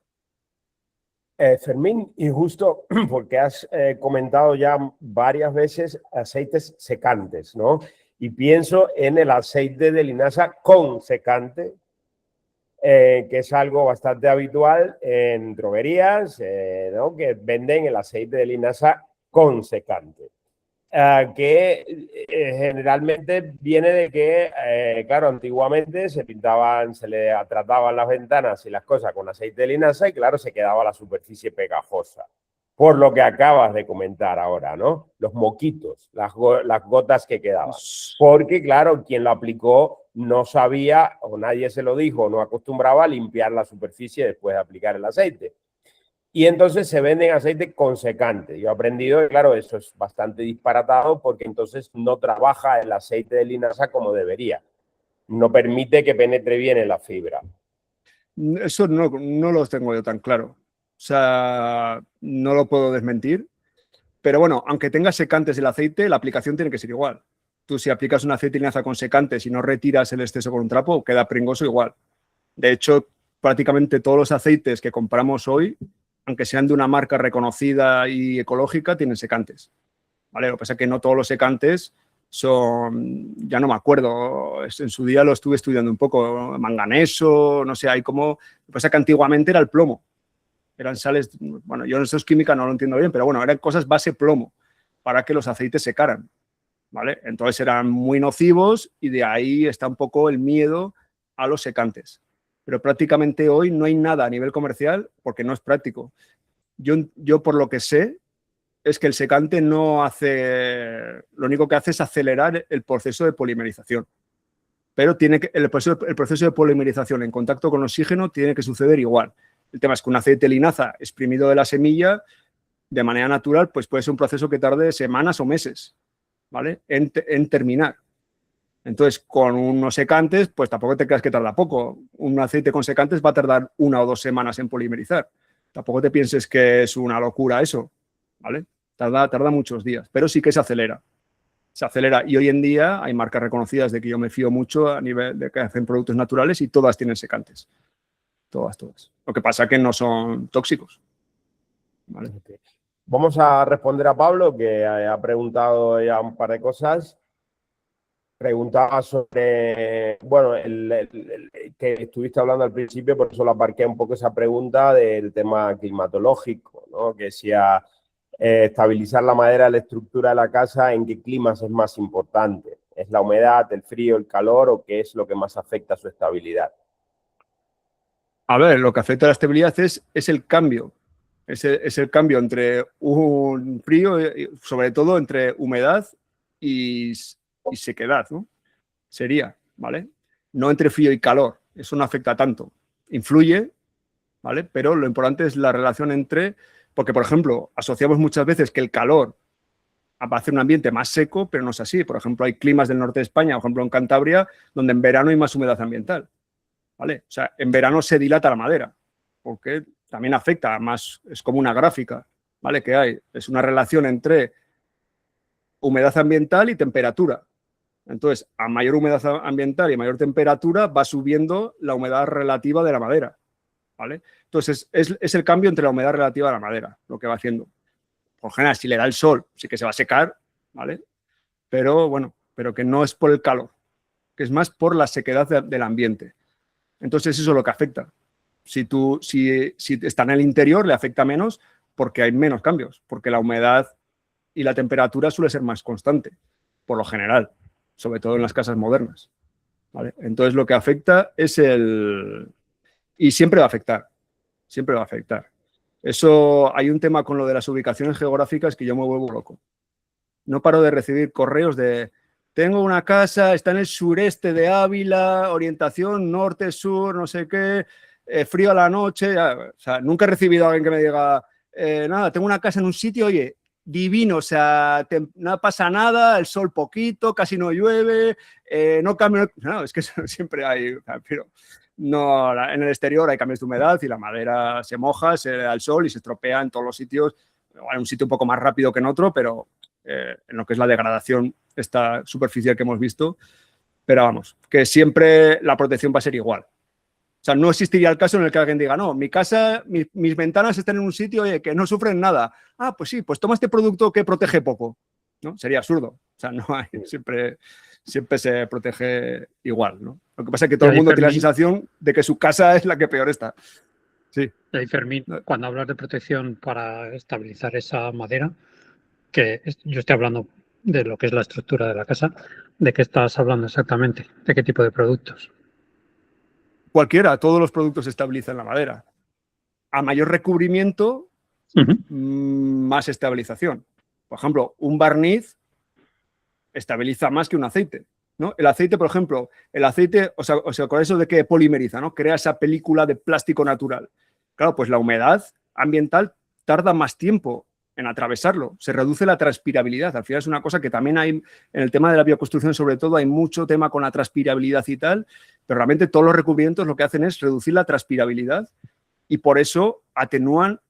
Fermín, y justo porque has comentado ya varias veces aceites secantes, ¿no? Y pienso en el aceite de linaza con secante, que es algo bastante habitual en droguerías, ¿no? Que venden el aceite de linaza con secante. Que generalmente viene de que, claro, antiguamente se pintaban, se le trataban las ventanas y las cosas con aceite de linaza y, claro, se quedaba la superficie pegajosa. Por lo que acabas de comentar ahora, ¿no? Los moquitos, las gotas que quedaban. Porque, claro, quien lo aplicó no sabía o nadie se lo dijo, no acostumbraba a limpiar la superficie después de aplicar el aceite. Y entonces se venden aceite con secante. Yo he aprendido que, claro, eso es bastante disparatado porque entonces no trabaja el aceite de linaza como debería. No permite que penetre bien en la fibra. Eso no lo tengo yo tan claro. O sea, no lo puedo desmentir. Pero bueno, aunque tenga secantes el aceite, la aplicación tiene que ser igual. Tú si aplicas un aceite de linaza con secantes y no retiras el exceso con un trapo, queda pringoso igual. De hecho, prácticamente todos los aceites que compramos hoy, aunque sean de una marca reconocida y ecológica, tienen secantes. ¿Vale? Lo que pasa es que no todos los secantes son, ya no me acuerdo, en su día lo estuve estudiando un poco, manganeso, no sé, hay como, lo que pasa es que antiguamente era el plomo, eran sales, bueno, yo no sé química, no lo entiendo bien, pero bueno, eran cosas base plomo para que los aceites secaran, ¿vale? Entonces eran muy nocivos y de ahí está un poco el miedo a los secantes. Pero prácticamente hoy no hay nada a nivel comercial porque no es práctico. Yo por lo que sé, es que el secante no hace, lo único que hace es acelerar el proceso de polimerización. Pero el proceso de polimerización en contacto con oxígeno tiene que suceder igual. El tema es que un aceite de linaza exprimido de la semilla de manera natural, pues puede ser un proceso que tarde semanas o meses, ¿vale? En terminar. Entonces, con unos secantes, pues tampoco te creas que tarda poco. Un aceite con secantes va a tardar 1 o 2 semanas en polimerizar. Tampoco te pienses que es una locura eso, ¿vale? Tarda muchos días, pero sí que se acelera. Se acelera y hoy en día hay marcas reconocidas de que yo me fío mucho a nivel de que hacen productos naturales y todas tienen secantes. Todas. Lo que pasa es que no son tóxicos. ¿Vale? Okay. Vamos a responder a Pablo, que ha preguntado ya un par de cosas. Preguntaba sobre, bueno, que estuviste hablando al principio, por eso lo aparqué un poco esa pregunta del tema climatológico, ¿no? Que si estabilizar la madera, la estructura de la casa, ¿en qué climas es más importante? ¿Es la humedad, el frío, el calor o qué es lo que más afecta a su estabilidad? A ver, lo que afecta a la estabilidad es el cambio. Es el cambio entre un frío, sobre todo entre humedad y sequedad, ¿no? Sería, ¿vale? No entre frío y calor. Eso no afecta tanto. Influye, ¿vale? Pero lo importante es la relación entre, porque, por ejemplo, asociamos muchas veces que el calor va a hacer un ambiente más seco, pero no es así. Por ejemplo, hay climas del norte de España, por ejemplo, en Cantabria, donde en verano hay más humedad ambiental, ¿vale? O sea, en verano se dilata la madera, porque también afecta más, es como una gráfica, ¿vale? Que hay, es una relación entre humedad ambiental y temperatura. Entonces, a mayor humedad ambiental y mayor temperatura va subiendo la humedad relativa de la madera, ¿vale? Entonces, es el cambio entre la humedad relativa de la madera, lo que va haciendo. Por general, si le da el sol, sí que se va a secar, ¿vale? Pero bueno, pero que no es por el calor, que es más por la sequedad del ambiente. Entonces, eso es lo que afecta. Si está en el interior, le afecta menos porque hay menos cambios, porque la humedad y la temperatura suele ser más constante, por lo general, sobre todo en las casas modernas. ¿Vale? Entonces lo que afecta es y siempre va a afectar, siempre va a afectar. Eso, hay un tema con lo de las ubicaciones geográficas que yo me vuelvo loco. No paro de recibir correos de, tengo una casa, está en el sureste de Ávila, orientación norte-sur, no sé qué, frío a la noche. O sea, nunca he recibido a alguien que me diga, nada, tengo una casa en un sitio, oye, divino, o sea, no pasa nada, el sol poquito, casi no llueve, no cambia. No, es que siempre hay, pero no, en el exterior hay cambios de humedad y la madera se moja, se da el sol y se estropea en todos los sitios. Hay un sitio un poco más rápido que en otro, pero en lo que es la degradación, esta superficial que hemos visto. Pero vamos, que siempre la protección va a ser igual. O sea, no existiría el caso en el que alguien diga, no, mi casa, mis ventanas están en un sitio que no sufren nada. Ah, pues sí, pues toma este producto que protege poco. ¿No? Sería absurdo. O sea, no hay, siempre se protege igual, ¿no? Lo que pasa es que todo el mundo tiene la sensación de que su casa es la que peor está. Sí. Y ahí, Fermín, cuando hablas de protección para estabilizar esa madera, que yo estoy hablando de lo que es la estructura de la casa, ¿de qué estás hablando exactamente? ¿De qué tipo de productos? Cualquiera, todos los productos estabilizan la madera. A mayor recubrimiento, más estabilización. Por ejemplo, un barniz estabiliza más que un aceite, ¿no? El aceite, por ejemplo, o sea, con eso de que polimeriza, ¿no? Crea esa película de plástico natural. Claro, pues la humedad ambiental tarda más tiempo en atravesarlo, se reduce la transpirabilidad. Al final es una cosa que también hay en el tema de la bioconstrucción, sobre todo, hay mucho tema con la transpirabilidad y tal, pero realmente todos los recubrimientos lo que hacen es reducir la transpirabilidad y por eso atenúan,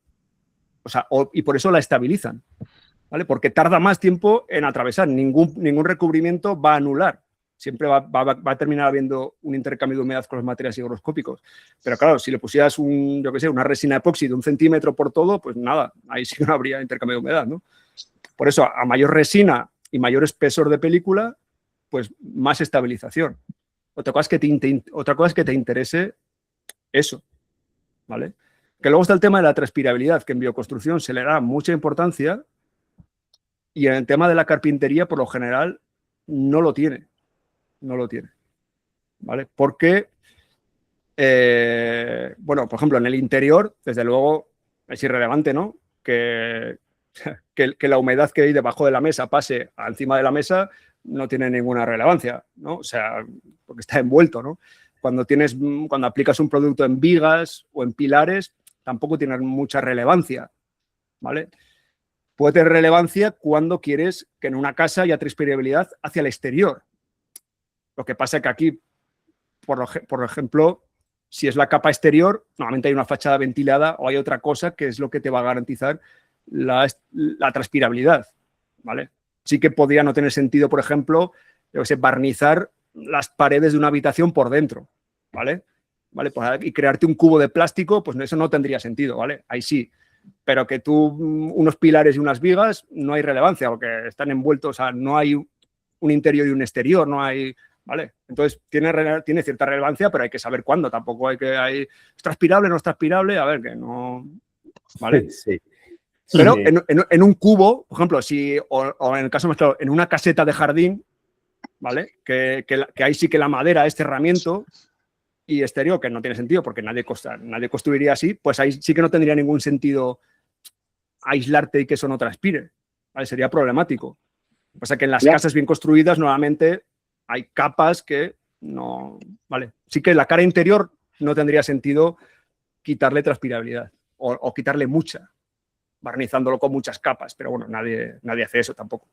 o sea, y por eso la estabilizan, ¿vale? Porque tarda más tiempo en atravesar, ningún recubrimiento va a anular. Siempre va a terminar habiendo un intercambio de humedad con los materiales higroscópicos. Pero claro, si le pusieras una resina epoxi de 1 centímetro por todo, pues nada, ahí sí que no habría intercambio de humedad, ¿no? Por eso, a mayor resina y mayor espesor de película, pues más estabilización. Otra cosa es que te interese eso, ¿vale? Que luego está el tema de la transpirabilidad, que en bioconstrucción se le da mucha importancia y en el tema de la carpintería, por lo general, no lo tiene. No lo tiene, ¿vale? Porque, bueno, por ejemplo, en el interior, desde luego, es irrelevante, ¿no? Que la humedad que hay debajo de la mesa pase encima de la mesa no tiene ninguna relevancia, ¿no? O sea, porque está envuelto, ¿no? Cuando aplicas un producto en vigas o en pilares, tampoco tiene mucha relevancia, ¿vale? Puede tener relevancia cuando quieres que en una casa haya transpirabilidad hacia el exterior. Lo que pasa es que aquí, por ejemplo, si es la capa exterior, normalmente hay una fachada ventilada o hay otra cosa que es lo que te va a garantizar la transpirabilidad, ¿vale? Sí que podría no tener sentido, por ejemplo, barnizar las paredes de una habitación por dentro, ¿vale? Pues, y crearte un cubo de plástico, pues eso no tendría sentido, ¿vale? Ahí sí. Pero que unos pilares y unas vigas, no hay relevancia, porque están envueltos, o sea, no hay un interior y un exterior, no hay... ¿Vale? Entonces, tiene cierta relevancia, pero hay que saber cuándo. Tampoco ¿es transpirable, no es transpirable? A ver, que no... ¿Vale? Sí. Pero sí. En un cubo, por ejemplo, o en el caso más claro, en una caseta de jardín, ¿vale? Que ahí sí que la madera es cerramiento y exterior, que no tiene sentido porque nadie construiría así, pues ahí sí que no tendría ningún sentido aislarte y que eso no transpire, ¿vale? Sería problemático. Lo que pasa es que en las casas bien construidas, normalmente hay capas que no... ¿Vale? Sí que la cara interior no tendría sentido quitarle transpirabilidad o quitarle mucha, barnizándolo con muchas capas, pero bueno, nadie hace eso tampoco.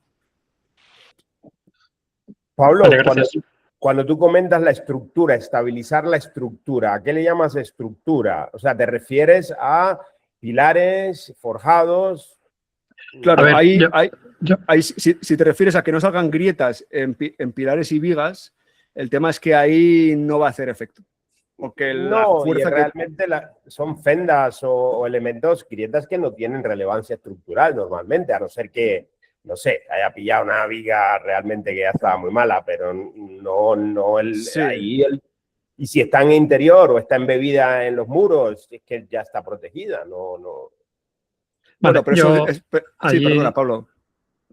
Pablo, cuando tú comentas la estructura, estabilizar la estructura, ¿a qué le llamas estructura? O sea, ¿te refieres a pilares forjados? Claro, si te refieres a que no salgan grietas en pilares y vigas, el tema es que ahí no va a hacer efecto. Porque la fuerza realmente son fendas o elementos, grietas que no tienen relevancia estructural normalmente, a no ser que, no sé, haya pillado una viga realmente que ya estaba muy mala, pero sí. Y si está en interior o está embebida en los muros, es que ya está protegida, no. Bueno, pero sí, perdona, Pablo.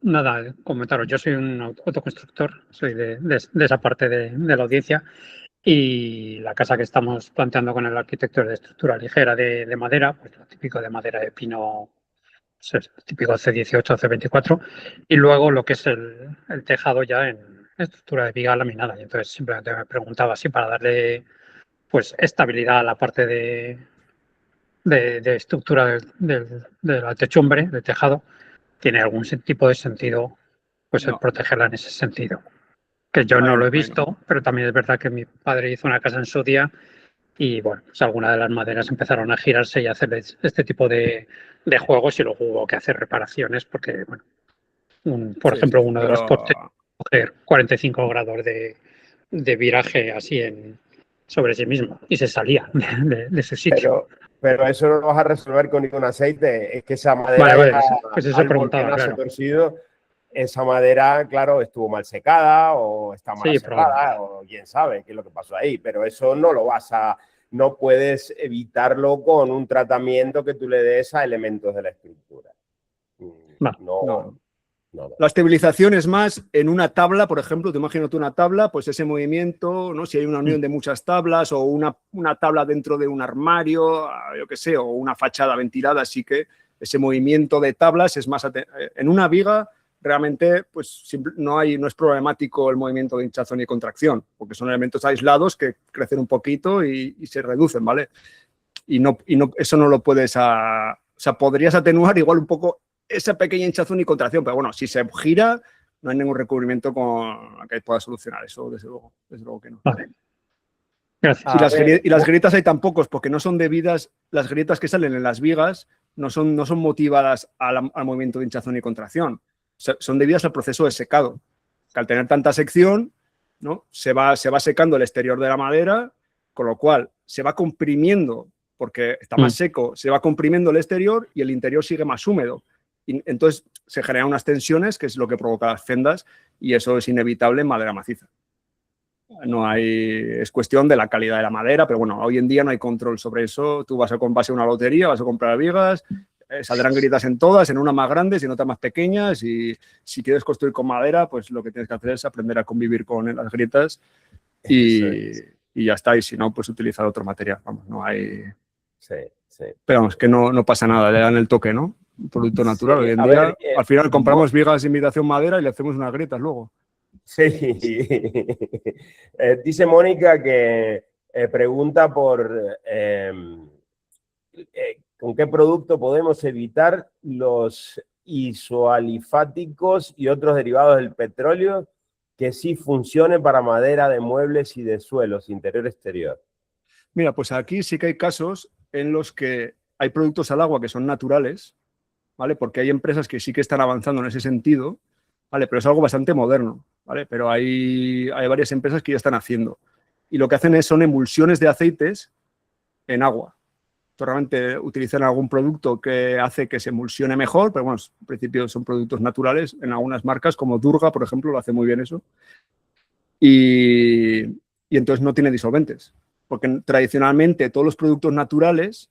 nada, comentaros. Yo soy un autoconstructor, soy de esa parte de la audiencia. Y la casa que estamos planteando con el arquitecto es de estructura ligera de madera, pues lo típico de madera de pino, pues es típico C18, C24. Y luego lo que es el tejado ya en estructura de viga laminada. Y entonces simplemente me preguntaba si para darle pues estabilidad a la parte de estructura de la techumbre, de tejado, tiene algún tipo de sentido pues el No, protegerla en ese sentido. Que yo no lo he visto, pero también es verdad que mi padre hizo una casa en su día y, bueno, pues algunas de las maderas empezaron a girarse y a hacer este tipo de juegos y luego hubo que hacer reparaciones porque, bueno, por sí, ejemplo, sí, uno de los pero postes coger 45 grados de viraje así sobre sí mismo y se salía de su sitio. Pero eso no lo vas a resolver con ningún aceite. Es que esa madera, Vale, ya, pues eso árbol que preguntaba, nace claro. torcido, esa madera, claro, estuvo mal secada o está mal Sí, cerrada probablemente. o quién sabe qué es lo que pasó ahí. Pero eso no lo no puedes evitarlo con un tratamiento que tú le des a elementos de la estructura. Vale. No, no. no. La estabilización es más en una tabla, por ejemplo, te imagínate una tabla, pues ese movimiento, ¿no? Si hay una unión de muchas tablas o una tabla dentro de un armario, yo qué sé, o una fachada ventilada, así que ese movimiento de tablas es más... En una viga realmente pues no es problemático el movimiento de hinchazón y contracción, porque son elementos aislados que crecen un poquito y se reducen, ¿vale? Y eso no lo puedes... o sea, podrías atenuar igual un poco esa pequeña hinchazón y contracción, pero bueno, si se gira, no hay ningún recubrimiento con que pueda solucionar eso, desde luego que no. Vale. Gracias. Y las grietas hay tan pocos, porque no son debidas, las grietas que salen en las vigas no son motivadas al movimiento de hinchazón y contracción, son debidas al proceso de secado, que al tener tanta sección, ¿no? se va secando el exterior de la madera, con lo cual se va comprimiendo, porque está más seco, se va comprimiendo el exterior y el interior sigue más húmedo. Y entonces se generan unas tensiones, que es lo que provoca las fendas, y eso es inevitable en madera maciza. No hay, es cuestión de la calidad de la madera, pero bueno, hoy en día no hay control sobre eso. Tú vas a una lotería, vas a comprar vigas, saldrán grietas en todas, en unas más grandes y en otras más pequeñas, y si quieres construir con madera, pues lo que tienes que hacer es aprender a convivir con las grietas y ya está. Y si no, pues utilizar otro material. Vamos, no hay... Sí. Pero vamos, que no pasa nada, le dan el toque, ¿no? Un producto natural. Sí, Hoy en a día, ver, al final compramos vigas de imitación madera y le hacemos unas grietas luego. Sí. Dice Mónica que pregunta por con qué producto podemos evitar los isoalifáticos y otros derivados del petróleo que sí funcionen para madera de muebles y de suelos, interior-exterior. Mira, pues aquí sí que hay casos en los que hay productos al agua que son naturales, ¿vale? Porque hay empresas que sí que están avanzando en ese sentido, ¿vale? Pero es algo bastante moderno, ¿vale? Pero hay varias empresas que ya están haciendo. Y lo que hacen son emulsiones de aceites en agua. Entonces, realmente utilizan algún producto que hace que se emulsione mejor, pero bueno, en principio son productos naturales. En algunas marcas, como Durga, por ejemplo, lo hace muy bien eso. Y entonces no tiene disolventes. Porque tradicionalmente todos los productos naturales,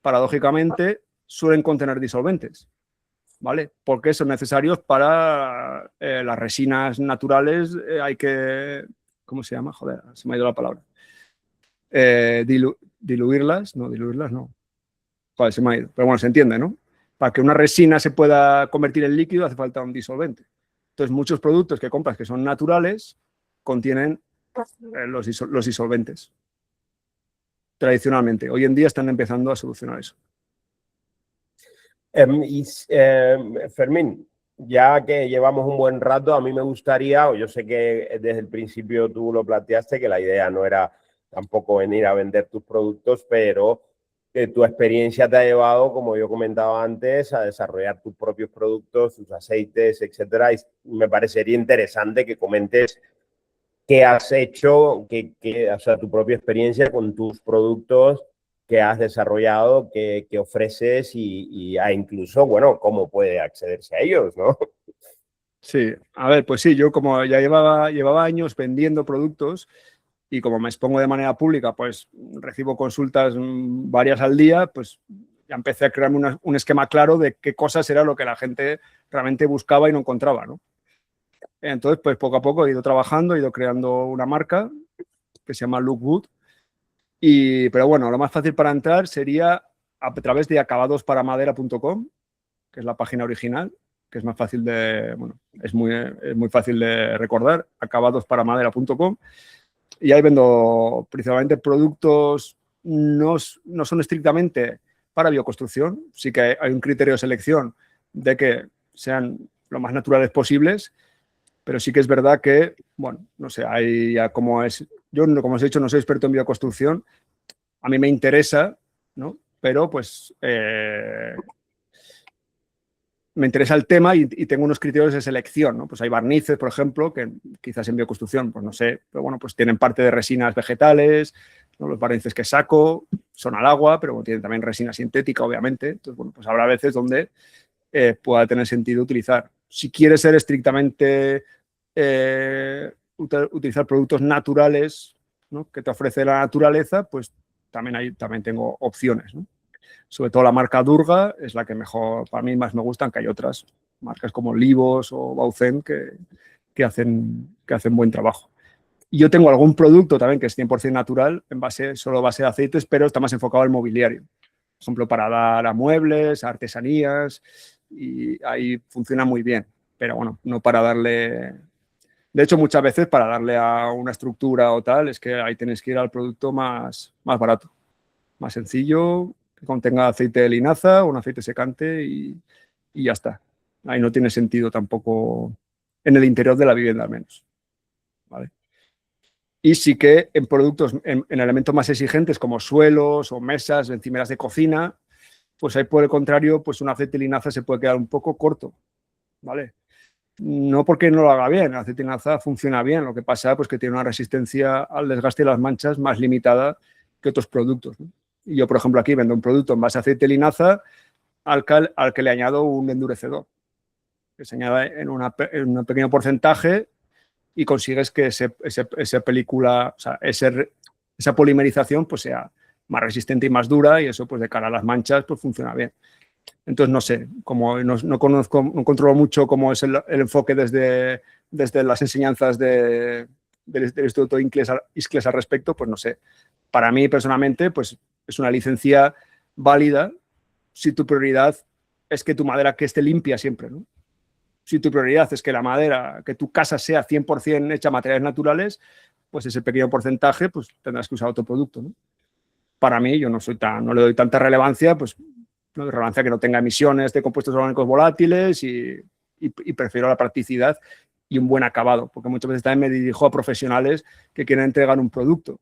paradójicamente, suelen contener disolventes, ¿vale? Porque son necesarios para las resinas naturales, hay que... ¿Cómo se llama? Joder, se me ha ido la palabra. Diluirlas, no. Joder, se me ha ido. Pero bueno, se entiende, ¿no? Para que una resina se pueda convertir en líquido hace falta un disolvente. Entonces, muchos productos que compras que son naturales contienen los disolventes. Tradicionalmente. Hoy en día están empezando a solucionar eso. Fermín, ya que llevamos un buen rato, a mí me gustaría, o yo sé que desde el principio tú lo planteaste, que la idea no era tampoco venir a vender tus productos, pero que tu experiencia te ha llevado, como yo comentaba antes, a desarrollar tus propios productos, tus aceites, etcétera. Y me parecería interesante que comentes qué has hecho, o sea, tu propia experiencia con tus productos que has desarrollado, que ofreces y incluso, bueno, cómo puede accederse a ellos, ¿no? Sí, a ver, pues sí, yo como ya llevaba años vendiendo productos y como me expongo de manera pública, pues recibo consultas varias al día, pues ya empecé a crearme un esquema claro de qué cosas era lo que la gente realmente buscaba y no encontraba, ¿no? Entonces, pues poco a poco he ido trabajando, he ido creando una marca que se llama Lookwood. Pero bueno, lo más fácil para entrar sería a través de acabadosParamadera.com, que es la página original, que es más fácil de, bueno, es muy fácil de recordar, acabadosParamadera.com. Y ahí vendo principalmente productos, no son estrictamente para bioconstrucción, sí que hay un criterio de selección de que sean lo más naturales posibles, pero sí que es verdad que, bueno, no sé, hay ya como es, yo como os he dicho no soy experto en bioconstrucción, a mí me interesa, ¿no? Pero pues me interesa el tema y tengo unos criterios de selección, ¿no? Pues hay barnices, por ejemplo, que quizás en bioconstrucción, pues no sé, pero bueno, pues tienen parte de resinas vegetales, ¿no? Los barnices que saco son al agua, pero tienen también resina sintética, obviamente. Entonces, bueno, pues habrá veces donde pueda tener sentido utilizar. Si quieres ser estrictamente utilizar productos naturales, ¿no? Que te ofrece la naturaleza, pues también tengo opciones, ¿no? Sobre todo la marca Durga es la que mejor, para mí más me gustan, que hay otras marcas como Livos o Bautzen que hacen buen trabajo. Y yo tengo algún producto también que es 100% natural, solo base de aceites, pero está más enfocado al mobiliario. Por ejemplo, para dar a muebles, a artesanías, y ahí funciona muy bien. Pero bueno, no para darle... De hecho, muchas veces para darle a una estructura o tal, es que ahí tienes que ir al producto más barato, más sencillo, que contenga aceite de linaza o un aceite secante y ya está. Ahí no tiene sentido tampoco en el interior de la vivienda al menos. ¿Vale? Y sí que en productos, en elementos más exigentes como suelos o mesas, encimeras de cocina, pues ahí por el contrario, pues un aceite de linaza se puede quedar un poco corto, ¿vale? No porque no lo haga bien, el aceite de linaza funciona bien, lo que pasa pues que tiene una resistencia al desgaste y las manchas más limitada que otros productos, ¿no? Y yo, por ejemplo, aquí vendo un producto en base a aceite de linaza al que le añado un endurecedor, que se añade en un pequeño porcentaje y consigues que esa película, o sea, esa polimerización pues sea más resistente y más dura, y eso pues de cara a las manchas pues funciona bien. Entonces no sé, como no conozco, no controlo mucho cómo es el enfoque desde las enseñanzas del Instituto Iscles al respecto, pues no sé. Para mí personalmente pues es una licencia válida si tu prioridad es que tu madera que esté limpia siempre, ¿no? Si tu prioridad es que la madera, que tu casa sea 100% hecha de materiales naturales, pues ese pequeño porcentaje pues tendrás que usar otro producto, ¿no? Para mí, yo no le doy tanta relevancia, pues no doy relevancia que no tenga emisiones de compuestos orgánicos volátiles y prefiero la practicidad y un buen acabado, porque muchas veces también me dirijo a profesionales que quieren entregar un producto.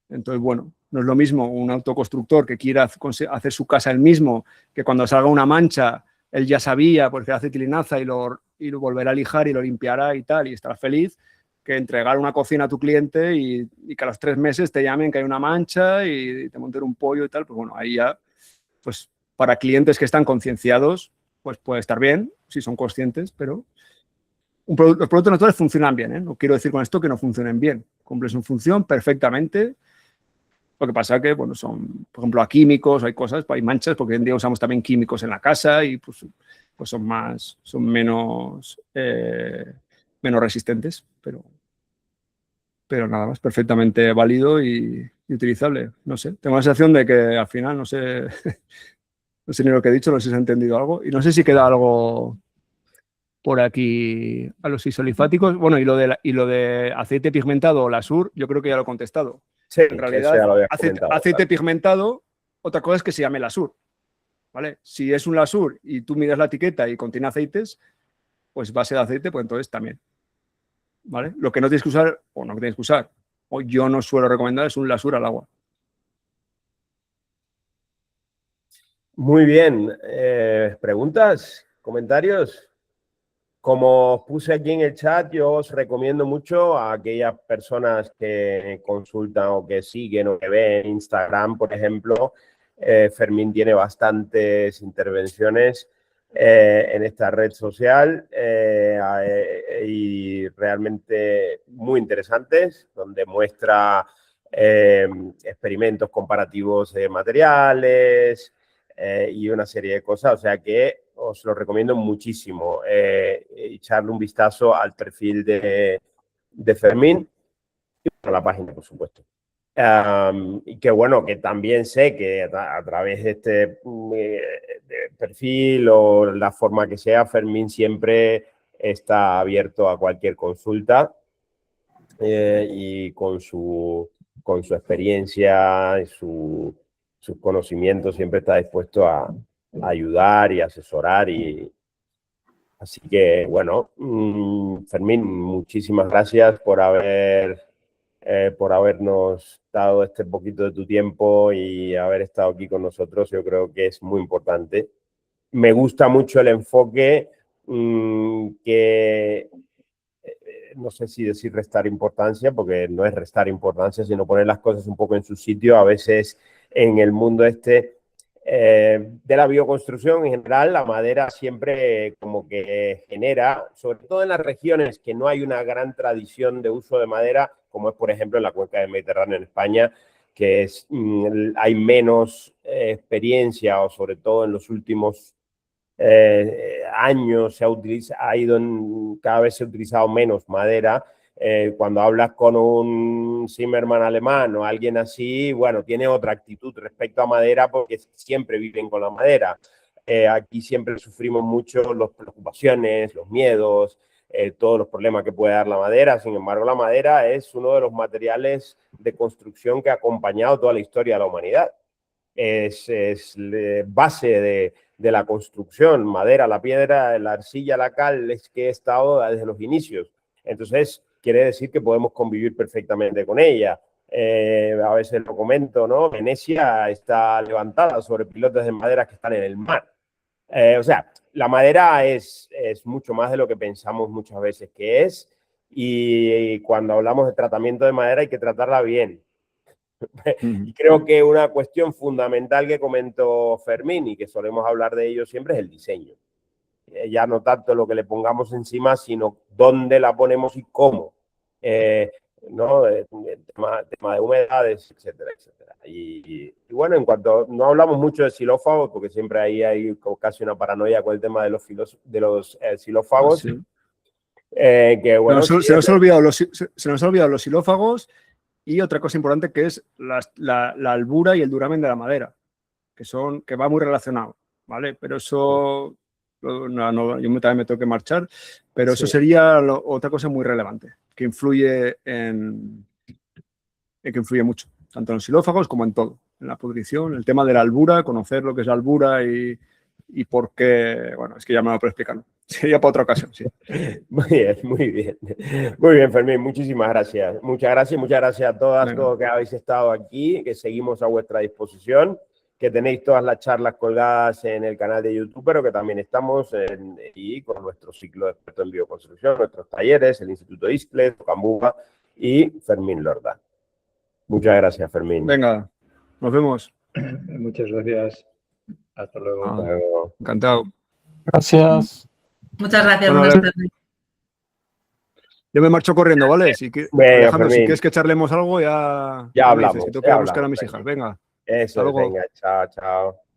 Entonces, bueno, no es lo mismo un autoconstructor que quiera hacer su casa él mismo, que cuando salga una mancha, él ya sabía, porque hace tilinaza y lo volverá a lijar y lo limpiará y tal, y estará feliz, que entregar una cocina a tu cliente y que a los 3 meses te llamen que hay una mancha y te monten un pollo y tal. Pues bueno, ahí ya, pues para clientes que están concienciados, pues puede estar bien, si son conscientes, pero los productos naturales funcionan bien, ¿eh? No quiero decir con esto que no funcionen bien, cumplen su función perfectamente. Lo que pasa es que, bueno, son, por ejemplo, a químicos, hay cosas, hay manchas, porque hoy en día usamos también químicos en la casa y pues son menos resistentes, pero nada más, perfectamente válido y utilizable. No sé, tengo la sensación de que al final, no sé, no sé ni lo que he dicho, no sé si se ha entendido algo y no sé si queda algo por aquí a los isolifáticos. Bueno, y lo de aceite pigmentado o Lasur, yo creo que ya lo he contestado. Sí, En realidad, ya lo habías comentado, aceite claro. pigmentado, otra cosa es que se llame Lasur, ¿vale? Si es un Lasur y tú miras la etiqueta y contiene aceites, pues base de aceite, pues entonces también, ¿vale? Lo que no tienes que usar, o no tienes que usar, o yo no suelo recomendar, es un Lasur al agua. Muy bien. ¿Preguntas? ¿Comentarios? Como os puse aquí en el chat, yo os recomiendo mucho a aquellas personas que consultan o que siguen o que ven Instagram, por ejemplo. Fermín tiene bastantes intervenciones en esta red social y realmente muy interesantes, donde muestra experimentos comparativos de materiales, y una serie de cosas. O sea que os lo recomiendo muchísimo, echarle un vistazo al perfil de Fermín y a la página, por supuesto. Y que bueno, que también sé que a través de este de perfil o la forma que sea, Fermín siempre está abierto a cualquier consulta y con su experiencia y sus conocimientos siempre está dispuesto a ayudar y asesorar. Así que bueno, Fermín, muchísimas gracias por habernos dado este poquito de tu tiempo y haber estado aquí con nosotros. Yo creo que es muy importante. Me gusta mucho el enfoque que no sé si decir restar importancia, porque no es restar importancia, sino poner las cosas un poco en su sitio. A veces en el mundo de la bioconstrucción en general, la madera siempre como que genera, sobre todo en las regiones que no hay una gran tradición de uso de madera, como es por ejemplo en la cuenca del Mediterráneo en España, que hay menos experiencia, o sobre todo en los últimos años cada vez se ha utilizado menos madera. Cuando hablas con un Zimmermann alemán o alguien así, bueno, tiene otra actitud respecto a madera porque siempre viven con la madera. Aquí siempre sufrimos mucho las preocupaciones, los miedos, todos los problemas que puede dar la madera. Sin embargo, la madera es uno de los materiales de construcción que ha acompañado toda la historia de la humanidad. Es base de la construcción, madera, la piedra, la arcilla, la cal, es que he estado desde los inicios. Entonces, quiere decir que podemos convivir perfectamente con ella. A veces lo comento, ¿no? Venecia está levantada sobre pilotes de madera que están en el mar. O sea, la madera es mucho más de lo que pensamos muchas veces que es, y cuando hablamos de tratamiento de madera hay que tratarla bien. Y creo que una cuestión fundamental que comentó Fermín y que solemos hablar de ello siempre es el diseño. Ya no tanto lo que le pongamos encima, sino dónde la ponemos y cómo. ¿No? El tema de humedades, etcétera, etcétera. Y bueno, en cuanto no hablamos mucho de xilófagos, porque siempre ahí hay casi una paranoia con el tema de los xilófagos. Sí. Que bueno, se nos ha olvidado los xilófagos y otra cosa importante que es la albura y el duramen de la madera, que va muy relacionado, ¿vale? Pero eso, yo también me tengo que marchar, pero eso sería otra cosa muy relevante, que influye mucho, tanto en los xilófagos como en todo, en la pudrición, el tema de la albura, conocer lo que es la albura y por qué, bueno, es que ya me lo puedo explicar. Sería para otra ocasión, sí. Muy bien, muy bien. Muy bien, Fermín, muchísimas gracias. Muchas gracias a todas, todos que habéis estado aquí, que seguimos a vuestra disposición, que tenéis todas las charlas colgadas en el canal de YouTube, pero que también estamos y con nuestro ciclo de expertos en bioconstrucción, nuestros talleres, el Instituto Iscle, Cambuga y Fermín Lorda. Muchas gracias, Fermín. Venga, nos vemos. Muchas gracias. Hasta luego. Hasta luego. Encantado. Gracias. Muchas gracias. Bueno, Buenas tardes. Yo me marcho corriendo, ¿vale? Si quieres que charlemos algo, ya hablamos. dices, que tengo que ir a buscar a mis hijas. Venga. Eso, venga, chao, chao.